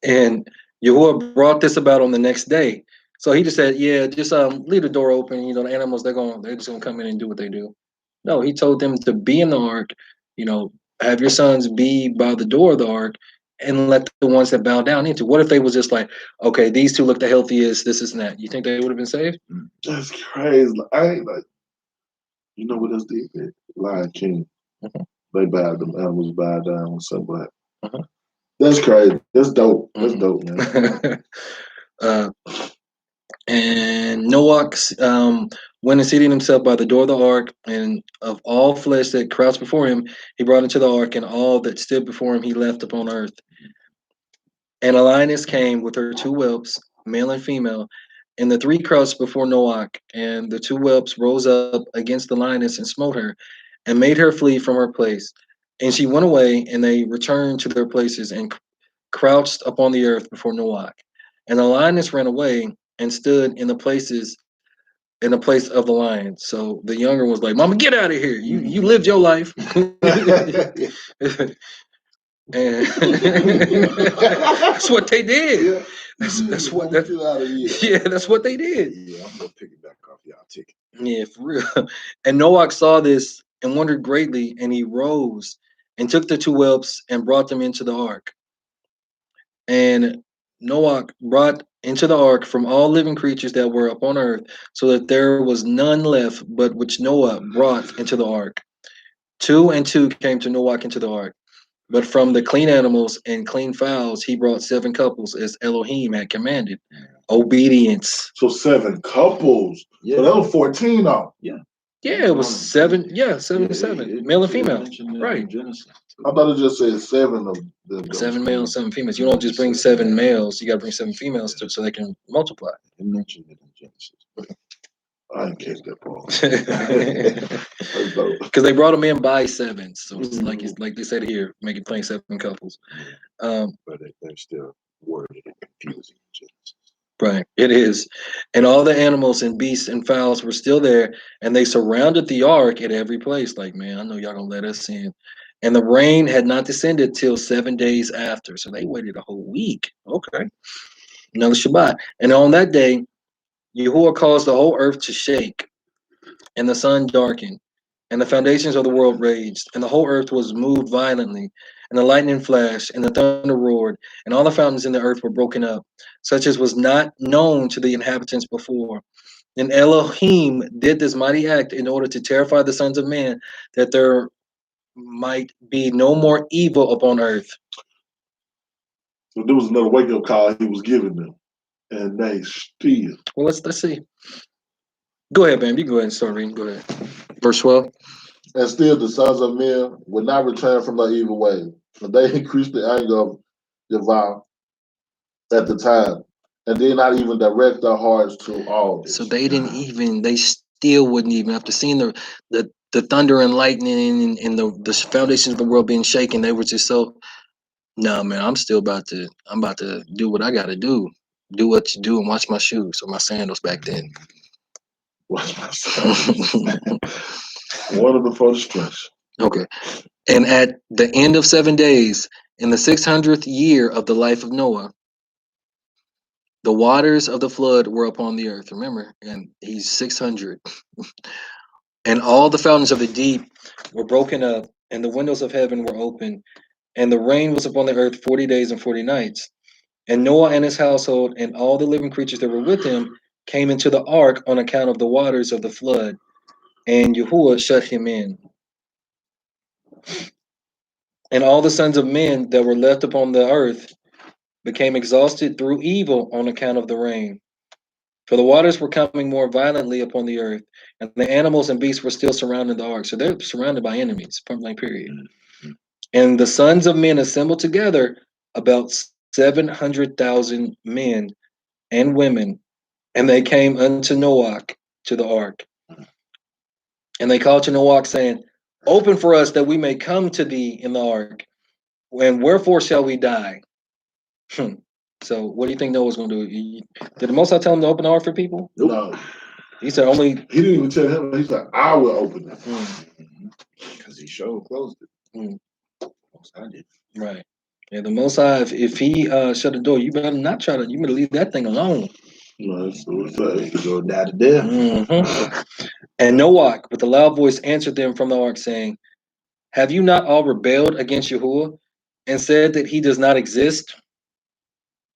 A: And Yahuwah brought this about on the next day. So he just said, "Yeah, just leave the door open. You know, the animals they're just gonna come in and do what they do." No, he told them to be in the ark. You know, have your sons be by the door of the ark, and let the ones that bow down into. What if they was just like, okay, these two look the healthiest, this is that? You think they would have been saved?
B: That's crazy. I ain't like, you know what else did? Lion King. They bowed, them animals bowed down and stuff like that. That's crazy. That's dope. That's dope, man.
A: And Noah went and seated himself by the door of the ark, and of all flesh that crouched before him, he brought into the ark, and all that stood before him he left upon earth. And a lioness came with her two whelps, male and female, and the three crouched before Noah, and the two whelps rose up against the lioness and smote her, and made her flee from her place. And she went away, and they returned to their places and crouched upon the earth before Noah. And the lioness ran away and stood in the place of the lion. So the younger was like, "Mama, get out of here! You lived your life." And that's what they did. Yeah. That's what that, yeah, that's what they did.
B: Yeah, I'm gonna pick it back off y'all ticket.
A: Yeah, for real. And Noach saw this and wondered greatly, and he rose and took the two whelps and brought them into the ark. And Noach brought into the ark from all living creatures that were upon earth, so that there was none left but which Noah brought into the ark. 2 and 2 came to Noach into the ark. But from the clean animals and clean fowls, he brought 7 couples as Elohim had commanded. Obedience.
B: So 7 couples. Yeah. So that was 14 of them.
A: Yeah, it was 7. Yeah, 7 to 7. Male and female. Right.
B: I thought it just said 7 of them.
A: 7 males, 7 females. You don't just bring 7 males. You got to bring 7 females so they can multiply.
C: It mentioned it in Genesis.
B: I didn't catch that part.
A: Because they brought them in by 7, so it's like they said here, make it plain 7 couples.
C: But they're still worded and confusing in Genesis.
A: Right, it is. And all the animals and beasts and fowls were still there, and they surrounded the ark at every place. Like, man, I know y'all gonna let us in. And the rain had not descended till 7 days after, so they waited a whole week. Okay, another Shabbat. And on that day, Yahuwah caused the whole earth to shake, and the sun darkened, and the foundations of the world raged, and the whole earth was moved violently, and the lightning flashed, and the thunder roared, and all the fountains in the earth were broken up, such as was not known to the inhabitants before. And Elohim did this mighty act in order to terrify the sons of man, that there might be no more evil upon earth.
B: So there was another wake-up call he was giving them, and they still.
A: Well, let's see. Go ahead, man. You go ahead and start reading. Go ahead. Verse 12.
B: And still the sons of men would not return from their evil way, for they increased the anger of Yahweh at the time, and did not even direct their hearts to all this.
A: So they didn't even, they still wouldn't even, after seeing the thunder and lightning and the foundations of the world being shaken, they were just so, no, man, I'm about to do what I got to do what you do and watch my shoes or my sandals back then.
B: Watch my sandals. Water before the stretch.
A: Okay. And at the end of 7 days, in the 600th year of the life of Noah, the waters of the flood were upon the earth. Remember, and he's 600. And all the fountains of the deep were broken up, and the windows of heaven were open, and the rain was upon the earth 40 days and 40 nights. And Noah and his household and all the living creatures that were with him came into the ark on account of the waters of the flood, and Yahuwah shut him in. And all the sons of men that were left upon the earth became exhausted through evil on account of the rain. For the waters were coming more violently upon the earth, and the animals and beasts were still surrounding the ark. So they're surrounded by enemies, point blank period. And the sons of men assembled together, about 700,000 men and women, and they came unto Noah to the ark. And they called to Noah, saying, Open for us that we may come to thee in the ark. And wherefore shall we die? So what do you think Noah's going to do? Did the Most High tell him to open the ark for people?
B: No.
A: He said only.
B: He didn't even tell him. He said, I will open it.
C: Because he sure closed it. I did.
A: Right. Yeah, the Most High, if he shut the door, you better not try to, you better leave that thing alone.
B: No, that's what it says.
C: Go die to death.
A: Mm-hmm. And Noah, with a loud voice, answered them from the ark, saying, Have you not all rebelled against Yahuwah and said that he does not exist?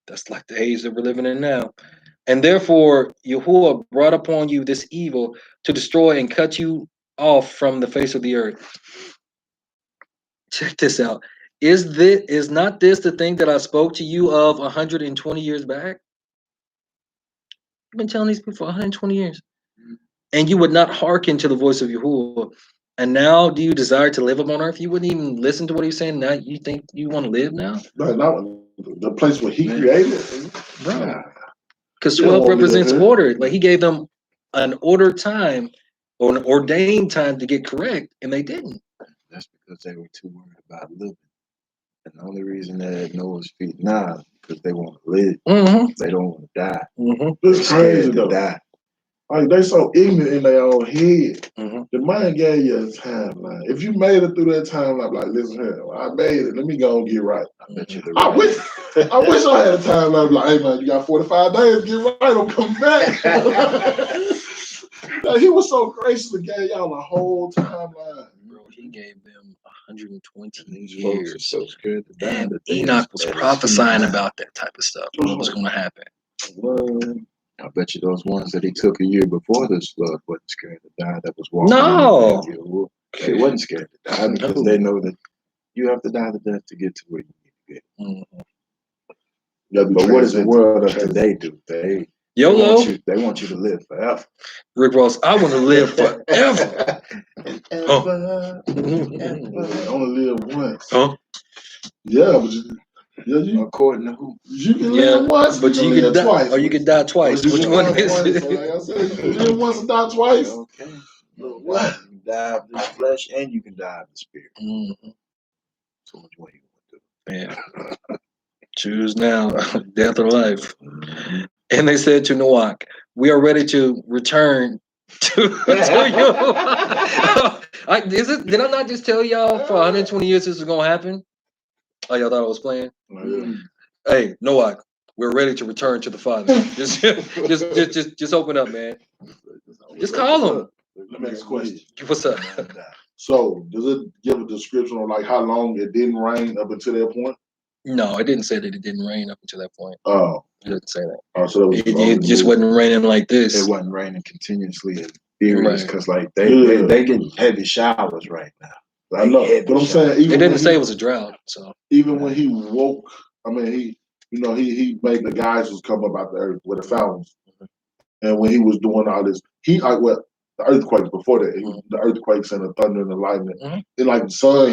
A: That's like the age that we're living in now. And therefore, Yahuwah brought upon you this evil to destroy and cut you off from the face of the earth. Check this out. Is not this the thing that I spoke to you of 120 years back? I've been telling these people for 120 years. And you would not hearken to the voice of Yahuwah. And now do you desire to live upon earth? You wouldn't even listen to what he's saying. Now you think you want to live now?
B: No, not the place where he created.
A: Bro. Because 12 represents order. Like he gave them an ordered time or an ordained time to get correct, and they didn't.
C: That's because they were too worried about living. And the only reason they're at Noah's feet now is because they want to live.
A: Mm-hmm.
C: They don't want to die.
A: Mm-hmm.
B: It's crazy though.
C: Die.
B: Like they so ignorant in their own head.
A: Mm-hmm.
B: The man gave you a timeline. If you made it through that timeline, like listen here, I made it. Let me go and get right. I wish I had a timeline. Like, hey man, you got 45 days to get right. I'm coming back. Like, he was so gracious to give y'all a whole timeline.
A: Bro, he gave them 120
C: These
A: years.
C: folks are so scared to die.
A: And Enoch was prophesying about that type of stuff. What was going to happen?
C: Well, I bet you those ones that he took a year before this flood wasn't scared to die. That was walking.
A: No,
C: they wasn't scared to die because they know that you have to die to death to get to where you need to get.
A: Mm-hmm.
C: But what does the world of today do? They want you to live forever.
A: Rick Ross, I want to live forever.
B: I only live once.
A: Huh?
B: Yeah, but you
C: according to who?
B: You can live once,
A: but you can die twice. Or you can die twice. Which one is it?
B: Like I said, you can live once and die twice.
C: Okay. What? You can die of this flesh and you can die of the spirit.
A: Mm-hmm.
C: So which one you want to do?
A: Yeah. Choose now, death or life. Mm-hmm. And they said to Noah, we are ready to return to you. Did I not just tell y'all for 120 years this is going to happen? Oh, y'all thought I was playing? Mm-hmm. Hey, Noah, we're ready to return to the Father. just open up, man. Just call him.
B: Let me ask a question.
A: What's up?
B: So, does it give a description of like how long it didn't rain up until that point?
A: No, it didn't say that it didn't rain up until that point.
B: Oh,
A: it didn't say that.
B: Oh, so
A: it just wasn't raining like this.
C: It wasn't raining continuously and furious because like they get heavy showers right now. Like,
B: I know, but I'm saying
A: it didn't say it was a drought. So
B: even when he woke, I mean he made the guys who's come up out the earth with the fountains, and when he was doing all this, the earthquakes before that, the earthquakes and the thunder and the lightning, and like the sun,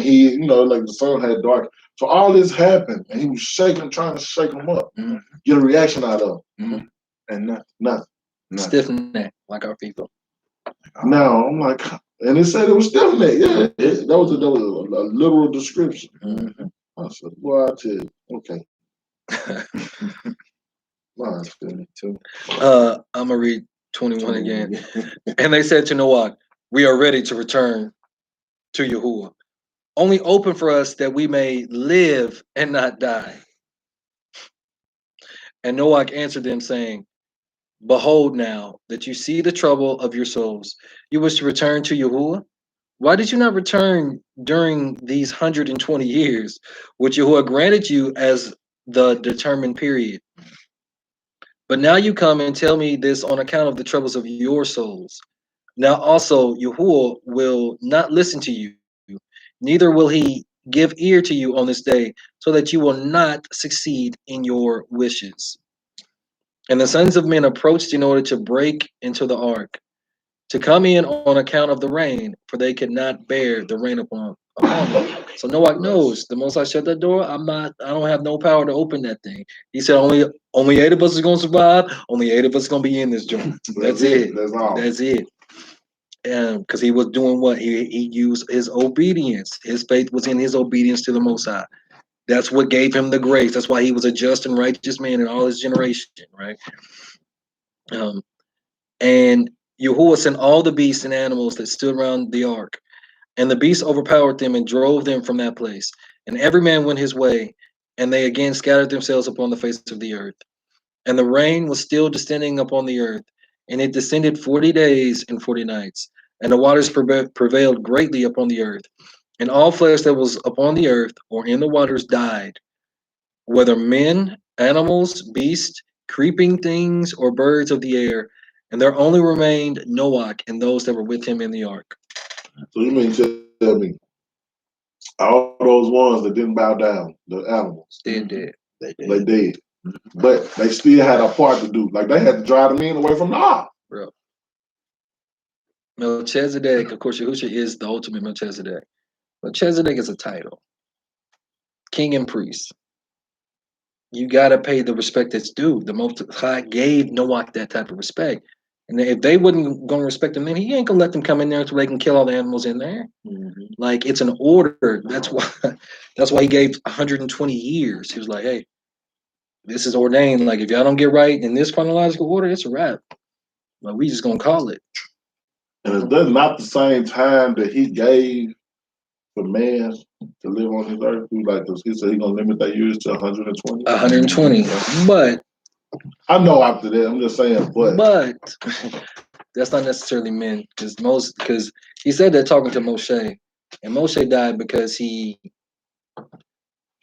B: like the sun had dark. So all this happened, and he was shaking, trying to shake them up, get a reaction out of them, and nothing.
A: Stiff neck, like our people.
B: Now I'm like, and it said it was stiff neck. Yeah, that was a literal description.
A: Mm-hmm.
B: I said, well, I tell you, okay. Mine's good too.
A: I'm gonna read 21 again. And they said to Noah, "We are ready to return to Yahuwah. Only open for us that we may live and not die." And Noah answered them, saying, "Behold, now that you see the trouble of your souls, you wish to return to Yahuwah. Why did you not return during these 120 years, which Yahuwah granted you as the determined period? But now you come and tell me this on account of the troubles of your souls. Now also Yahuwah will not listen to you, neither will he give ear to you on this day, so that you will not succeed in your wishes." And the sons of men approached in order to break into the ark, to come in on account of the rain, for they could not bear the rain upon them. So Noah knows the most I shut that door, I don't have no power to open that thing. He said only 8 of us is gonna survive, only 8 of us is gonna be in this joint. That's it.
B: That's all.
A: That's it. Because he was doing what? He used his obedience. His faith was in his obedience to the Most High. That's what gave him the grace. That's why he was a just and righteous man in all his generation, right? And Yahuwah sent all the beasts and animals that stood around the ark, and the beasts overpowered them and drove them from that place. And every man went his way, and they again scattered themselves upon the face of the earth. And the rain was still descending upon the earth, and it descended 40 days and 40 nights. And the waters prevailed greatly upon the earth. And all flesh that was upon the earth or in the waters died, whether men, animals, beasts, creeping things, or birds of the air. And there only remained Noah and those that were with him in the ark.
B: So you mean tell me all those ones that didn't bow down, the animals,
A: They did.
B: They did. But they still had a part to do. Like they had to drive the men away from the ark.
A: Bro. Melchizedek, of course, Yahusha is the ultimate Melchizedek. Melchizedek is a title. King and priest. You gotta pay the respect that's due. The Most High gave Noah that type of respect. And if they wouldn't gonna respect him, then he ain't gonna let them come in there so they can kill all the animals in there. Mm-hmm. Like it's an order. That's why he gave 120 years. He was like, hey, this is ordained. Like if y'all don't get right in this chronological order, it's a wrap. Like we just gonna call it.
B: And is that not the same time that he gave for man to live on his earth? He said he's gonna limit that years to 120.
A: 120. But
B: I know after that, I'm just saying,
A: but that's not necessarily meant because he said that talking to Moshe, and Moshe died because he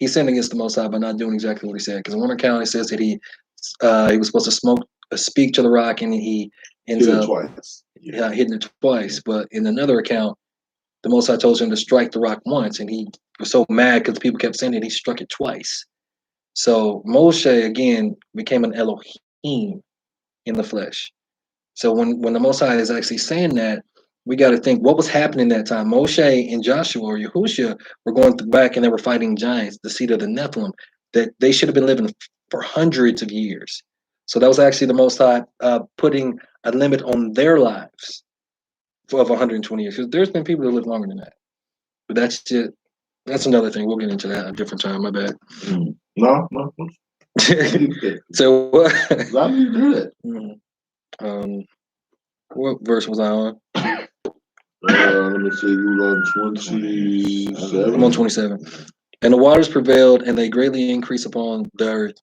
A: sinned against the Most High by not doing exactly what he said. Because in one account it says that he was supposed to speak to the rock, and he ends up hitting it twice. But in another account, the Most High told him to strike the rock once, and he was so mad because people kept saying it, he struck it twice. So Moshe again became an Elohim in the flesh. So when the Most High is actually saying that, we got to think what was happening that time. Moshe and Joshua or Yahushua were going back and they were fighting giants, the seed of the Nephilim, that they should have been living for hundreds of years. So that was actually the Most High putting a limit on their lives of 120 years. Because there's been people that live longer than that. But that's another thing. We'll get into that at a different time. My bad.
B: No.
A: So what?
B: I need to hear that.
A: What verse was I on?
B: Let me see. You on 27.
A: I'm on 27. And the waters prevailed, and they greatly increased upon the earth.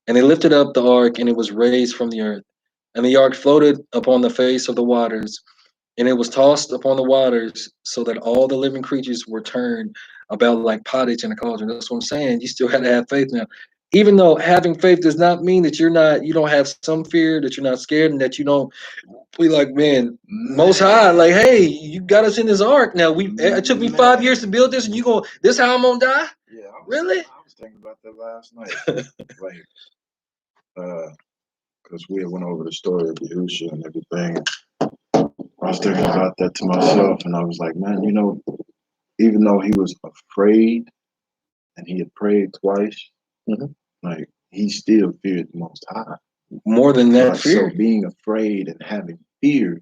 A: And they lifted up the ark, and it was raised from the earth. And the ark floated upon the face of the waters, and it was tossed upon the waters, so that all the living creatures were turned about like pottage in a cauldron. That's what I'm saying. You still have to have faith now. Even though having faith does not mean that you don't have some fear, that you're not scared, and that you don't be like, man, Most High, like, hey, you got us in this ark. Now it took me 5 years to build this, and this how I'm gonna die?
C: Yeah,
A: really?
C: I was thinking about that last night. Like, because we went over the story of Yahusha and everything. I was thinking about that to myself, and I was like, man, even though he was afraid and he had prayed twice, like he still feared the Most High.
A: More than that fear.
C: So being afraid and having fear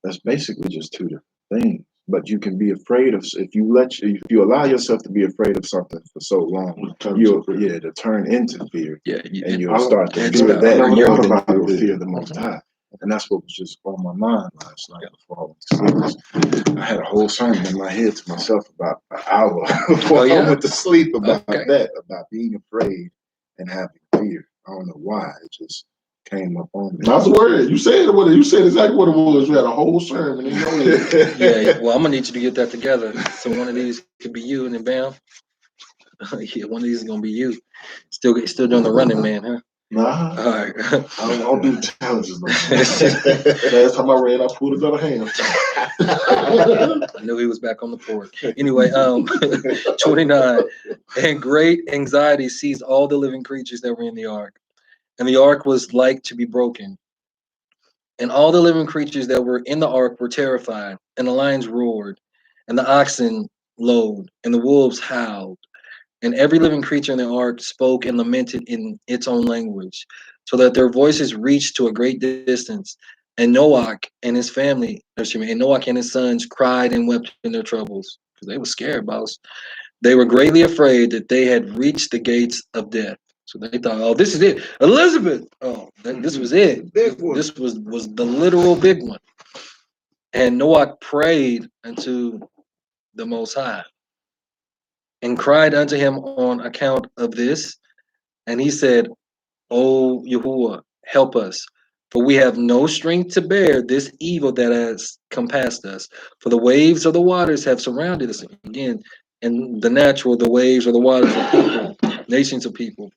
C: That's basically just two different things. But you can be afraid of if you allow yourself to be afraid of something for so long, you'll to turn into fear.
A: Yeah,
C: and you'll start to
A: it's
C: fear
A: about
C: that
A: fear
C: more
A: than
C: than you will
B: fear.
C: fear the Most High. And that's what was just on my mind last night before I went to sleep. I had a whole sermon in my head to myself about an hour before I went to sleep about that, about being afraid and having fear. I don't know why. It just came up on me.
B: That's the word. You said what you said exactly what it was. You had a whole sermon in your head.
A: Yeah, well, I'm gonna need you to get that together. So one of these could be you, and then bam. Yeah, one of these is gonna be you. Still doing the running man, huh?
B: Nah.
A: All right.
B: I don't do challenges no more. Last time I ran, I pulled another hand.
A: I knew he was back on the board. Anyway, 29. And great anxiety seized all the living creatures that were in the ark. And the ark was like to be broken. And all the living creatures that were in the ark were terrified. And the lions roared. And the oxen lowed. And the wolves howled. And every living creature in the ark spoke and lamented in its own language, so that their voices reached to a great distance. And Noach and his family, and Noach and his sons cried and wept in their troubles, because they were scared, boss. They were greatly afraid that they had reached the gates of death. So they thought, oh, this is it. Elizabeth! Oh, this was it. This was the literal big one. And Noach prayed unto the Most High and cried unto him on account of this. And he said, O Yahuwah, help us, for we have no strength to bear this evil that has compassed us. For the waves of the waters have surrounded us. Again, in the natural, the waves or the waters of people, nations of people.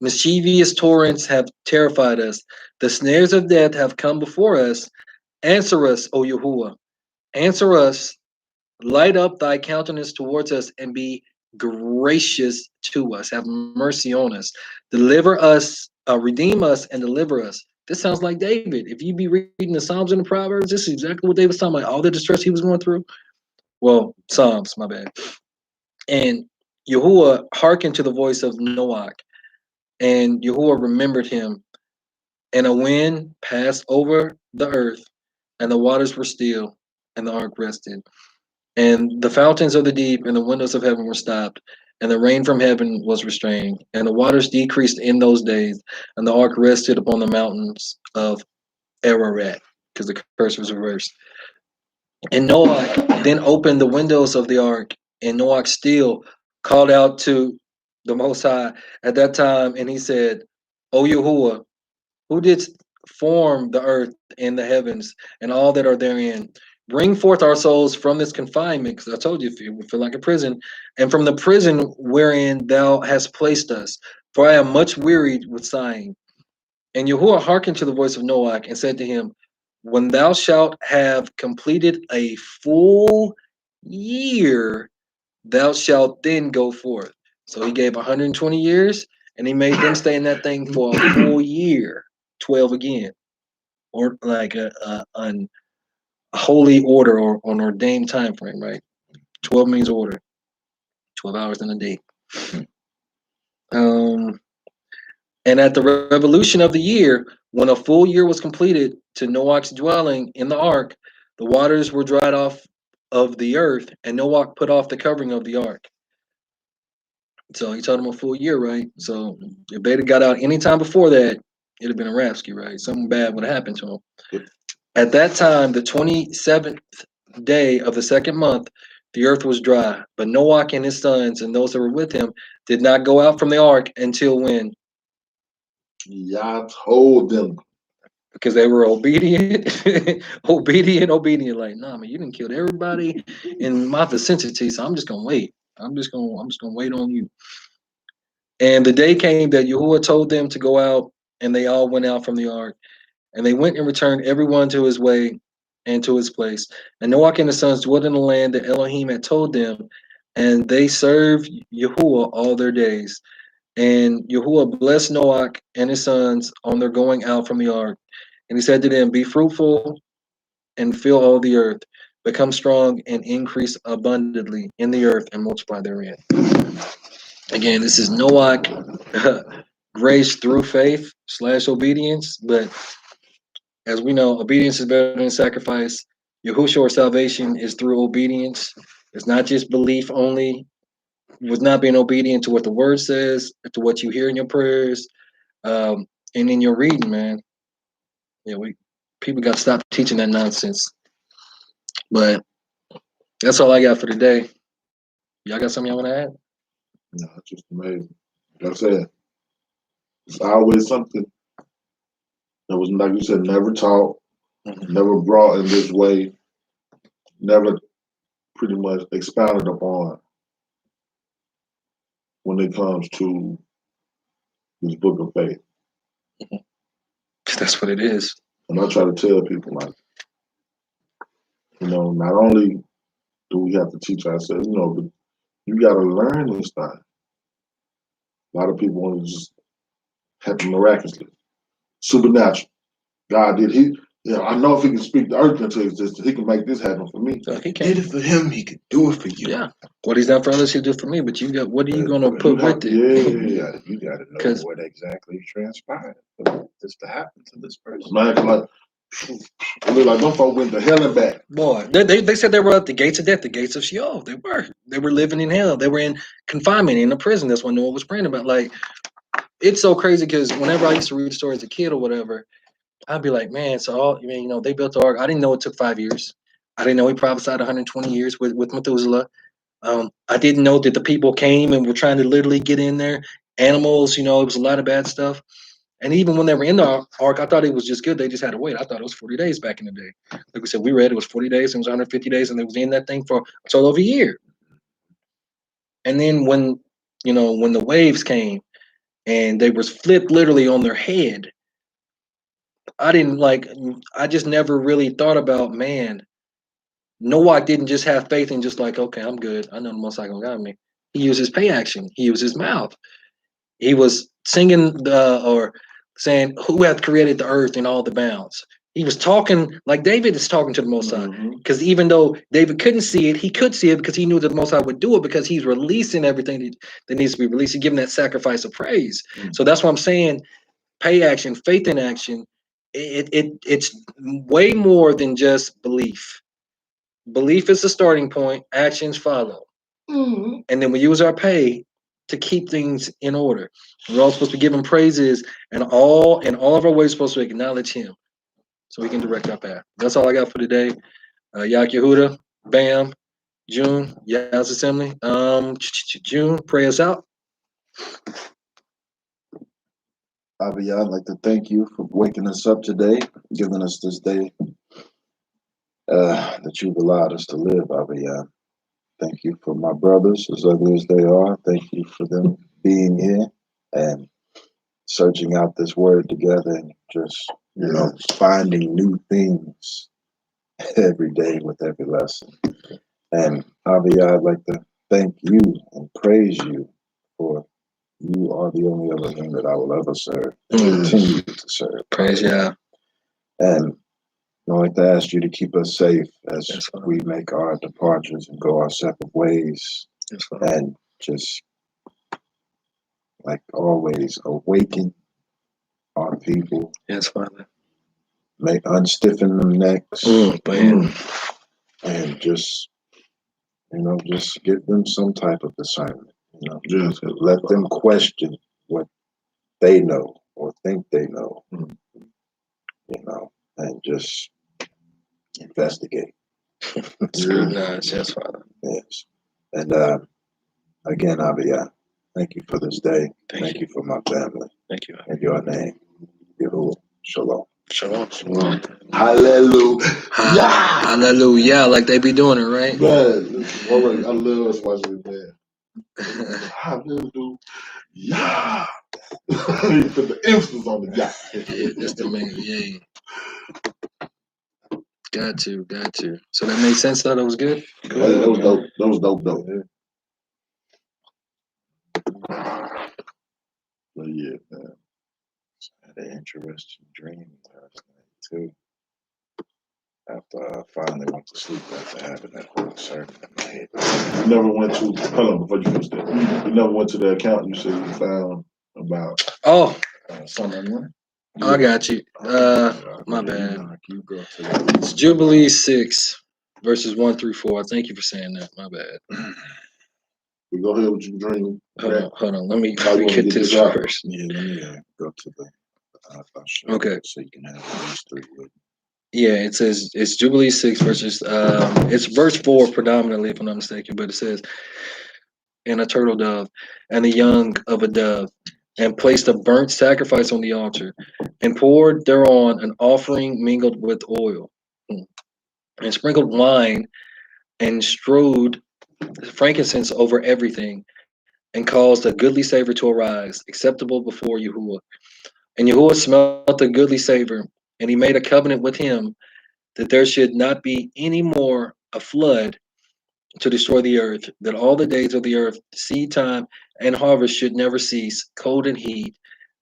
A: Mischievous torrents have terrified us. The snares of death have come before us. Answer us, O Yahuwah. Answer us. Light up thy countenance towards us and be gracious to us. Have mercy on us. Deliver us, redeem us and deliver us. This sounds like David. If you be reading the Psalms and the Proverbs, this is exactly what David's talking about. All the distress he was going through. Well, Psalms, my bad. And Yahuwah hearkened to the voice of Noach, and Yahuwah remembered him. And a wind passed over the earth, and the waters were still, and the ark rested. And the fountains of the deep and the windows of heaven were stopped, and the rain from heaven was restrained, and the waters decreased in those days, and the ark rested upon the mountains of Ararat, because the curse was reversed. And Noach then opened the windows of the ark, and Noach still called out to the Most High at that time, and he said, O Yahuwah, who didst form the earth and the heavens and all that are therein? Bring forth our souls from this confinement, because I told you, if you feel like a prison, and from the prison wherein thou hast placed us. For I am much wearied with sighing. And Yahuwah hearkened to the voice of Noach and said to him, when thou shalt have completed a full year, thou shalt then go forth. So he gave 120 years, and he made them stay in that thing for a full year, 12 again, or like a holy order or an ordained time frame, right? 12 means order, 12 hours in a day. And at the revolution of the year, when a full year was completed to Noach's dwelling in the ark, the waters were dried off of the earth, and Noach put off the covering of the ark. So he told him a full year, right? So if they'd have got out any time before that, it'd have been a rapsky, right? Something bad would have happened to him. At that time, the 27th day of the second month, the earth was dry. But Noach and his sons and those that were with him did not go out from the ark until when?
B: Yah told them.
A: Because they were obedient, obedient. Like, nah, man, you didn't kill everybody in my vicinity, so I'm just gonna wait. I'm just gonna wait on you. And the day came that Yahuwah told them to go out, and they all went out from the ark. And they went and returned everyone to his way and to his place. And Noach and his sons dwelt in the land that Elohim had told them, and they served Yahuwah all their days. And Yahuwah blessed Noach and his sons on their going out from the ark. And he said to them, be fruitful and fill all the earth, become strong and increase abundantly in the earth and multiply therein. Again, this is Noach, grace through faith / obedience, but as we know, obedience is better than sacrifice. Yahushua salvation is through obedience. It's not just belief only. Was not being obedient to what the word says, to what you hear in your prayers, and in your reading, man. Yeah, people got to stop teaching that nonsense. But that's all I got for today. Y'all got something y'all want to add?
B: No, it's just amazing. Like I said, it's always something that was, like you said, never taught, never brought in this way, never pretty much expounded upon when it comes to this book of faith.
A: That's what it is.
B: And I try to tell people, like, not only do we have to teach ourselves, but you got to learn this stuff. A lot of people want to just happen miraculously, supernatural. God did. I know if he can speak the earth into existence, he can make this happen for me.
A: He
C: did it for him, he could do it for you.
A: Yeah. What he's done for others, he'll do for me. But what are you going to put with it?
B: Yeah.
C: You got to know what exactly transpired for this to happen to this person.
B: Man, like them folk went to hell and back.
A: Boy, they said they were at the gates of death, the gates of Sheol. They were living in hell. They were in confinement in a prison. That's what Noah was praying about. Like, it's so crazy because whenever I used to read the story as a kid or whatever, I'd be like, man, they built the ark. I didn't know it took 5 years. I didn't know he prophesied 120 years with Methuselah. I didn't know that the people came and were trying to literally get in there. Animals, it was a lot of bad stuff. And even when they were in the ark, I thought it was just good. They just had to wait. I thought it was 40 days back in the day. Like we said, we read it was 40 days. It was 150 days, and they was in that thing for a total of a year. And then when the waves came and they was flipped literally on their head, I just never really thought about, man, Noah didn't just have faith and just like, okay, I'm good. I know the Most High gonna guide me. He used his pay action. He used his mouth. He was singing or saying, "Who hath created the earth and all the bounds?" He was talking like David is talking to the Most High. Because even though David couldn't see it, he could see it because he knew that the Most High would do it because he's releasing everything that needs to be released. He's giving that sacrifice of praise. So that's what I'm saying. Pay action, faith in action. It's way more than just belief. Belief is the starting point. Actions follow. And then we use our pay to keep things in order. We're all supposed to give him praises, and all of our ways supposed to acknowledge him, so he can direct our path. That's all I got for today. Yak Yehuda, Bam, June, YAH'S Assembly. June, pray us out.
C: Abiyah, I'd like to thank you for waking us up today, giving us this day that you've allowed us to live, Abiyah. Thank you for my brothers, as ugly as they are. Thank you for them being here and searching out this word together and just, finding new things every day with every lesson. And Abiyah, I'd like to thank you and praise you for you are the only other thing that I will ever serve and continue to serve.
A: Praise Yah.
C: And I'd like to ask you to keep us safe as we make our departures and go our separate ways. And just, like always, awaken our people.
A: Yes, Father.
C: Unstiffen them necks. And just give them some type of discernment. Let them question what they know or think they know. And just investigate.
A: Scrutinize, yes, Father.
C: Yes. And again, Abiyah, thank you for this day. Thank you for my family.
A: Thank you.
C: In your name, Yahuwah. Shalom.
A: Shalom. Shalom.
B: Hallelujah.
A: Hallelujah. Like they be doing it, right?
B: Man, I love us watching it, man. Hallelujah. Yeah. Put the emphasis on the yeah.
A: That's the main, yeah. Got to. So that made sense, though? That was good?
B: That was dope. That was dope. But yeah, man.
C: I had an interesting dream last night, too. After I finally went to sleep after having that whole sermon in my head.
B: You never went to, hold on, before you finish that. You never went to the account you said you found about.
A: Oh, something like that. I got you. My bad. It's Jubilee 6, verses 1 through 4. Thank you for saying that. My bad.
B: We go ahead with your dream.
A: Hold on. Let me
B: How you wanna
A: get this
B: out?
A: first.
C: Yeah, let me go to the. I'll show
A: Okay.
C: you so you can have these three with.
A: Yeah, it says it's Jubilee 6 verses. It's verse 4 predominantly, if I'm not mistaken, but it says, "And a turtle dove, and the young of a dove, and placed a burnt sacrifice on the altar, and poured thereon an offering mingled with oil, and sprinkled wine, and strewed frankincense over everything, and caused a goodly savor to arise, acceptable before Yahuwah. And Yahuwah smelt the goodly savor, and he made a covenant with him that there should not be any more a flood to destroy the earth, that all the days of the earth, seed time and harvest should never cease, cold and heat,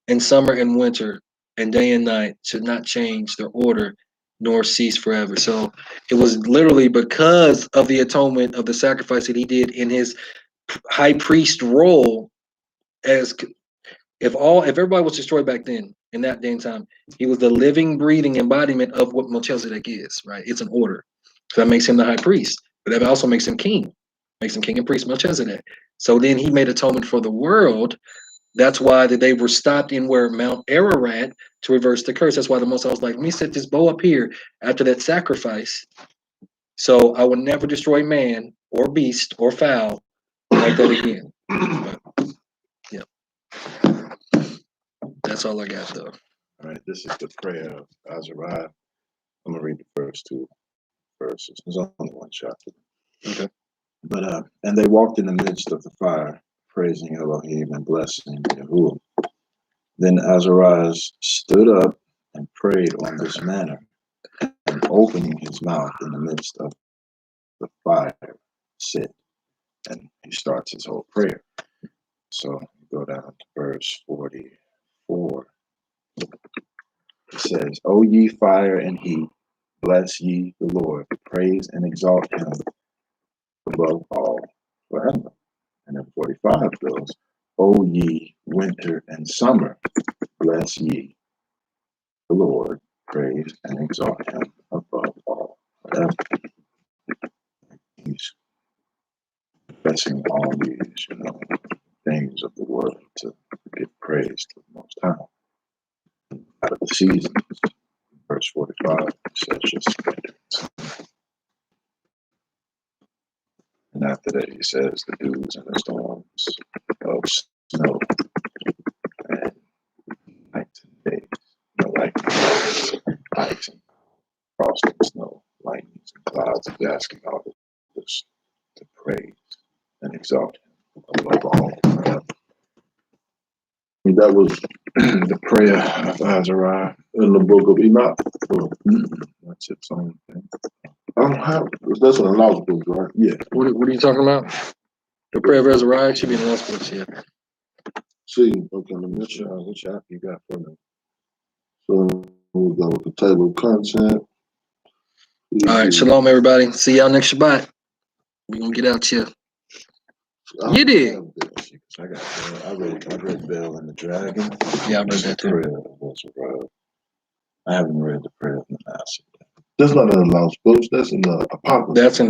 A: and summer and winter, and day and night should not change their order nor cease forever." So it was literally because of the atonement of the sacrifice that he did in his high priest role, as if everybody was destroyed back then in that day and time, he was the living, breathing embodiment of what Melchizedek is, right? It's an order. So that makes him the high priest, but that also makes him king, and priest Melchizedek. So then he made atonement for the world. That's why that they were stopped in where Mount Ararat to reverse the curse. That's why the Most High was like, let me set this bow up here after that sacrifice, so I will never destroy man or beast or fowl like that again. But, yeah. That's all I got, though.
C: All right, this is the prayer of Azeroth. I'm gonna read the first two verses. There's only one chapter.
A: Okay.
C: But and they walked in the midst of the fire, praising Elohim and blessing Yahuwah. Then Azariah stood up and prayed on this manner, and opening his mouth in the midst of the fire, said, and he starts his whole prayer. So go down to verse 44. It says, "O ye fire and heat, bless ye the Lord, praise and exalt him above all forever." And then 45 goes, "O ye winter and summer, bless ye the Lord, praise and exalt him above all forever." He's blessing all these, things of the world to give praise to the Most High. Out of the seasons, verse 45 says just winter. And after that, he says the dews and the storms of snow and nights and days, lightning, ice and frosting, snow, lightnings and clouds, and asking all of this to praise and exalt him above all forever.
B: That was
C: The prayer of Azariah.
B: in the book of Enoch.
C: That's its own thing.
B: I don't have. That's an allowance book, right?
C: Yeah.
A: What are you talking about? The prayer of Azariah should be in the last books, yeah.
B: See, okay, let me check.
C: Which app you got for me?
B: So we'll go with the table of content.
A: All right, shalom, everybody. See y'all next Shabbat. We're going to get out here. You did.
C: I read Bell and the Dragon.
A: Yeah, I read that too.
C: Prayer of Azariah. I haven't read the prayer of Manasseh.
B: That's not an allowance book. That's in the Apocrypha.
A: That's in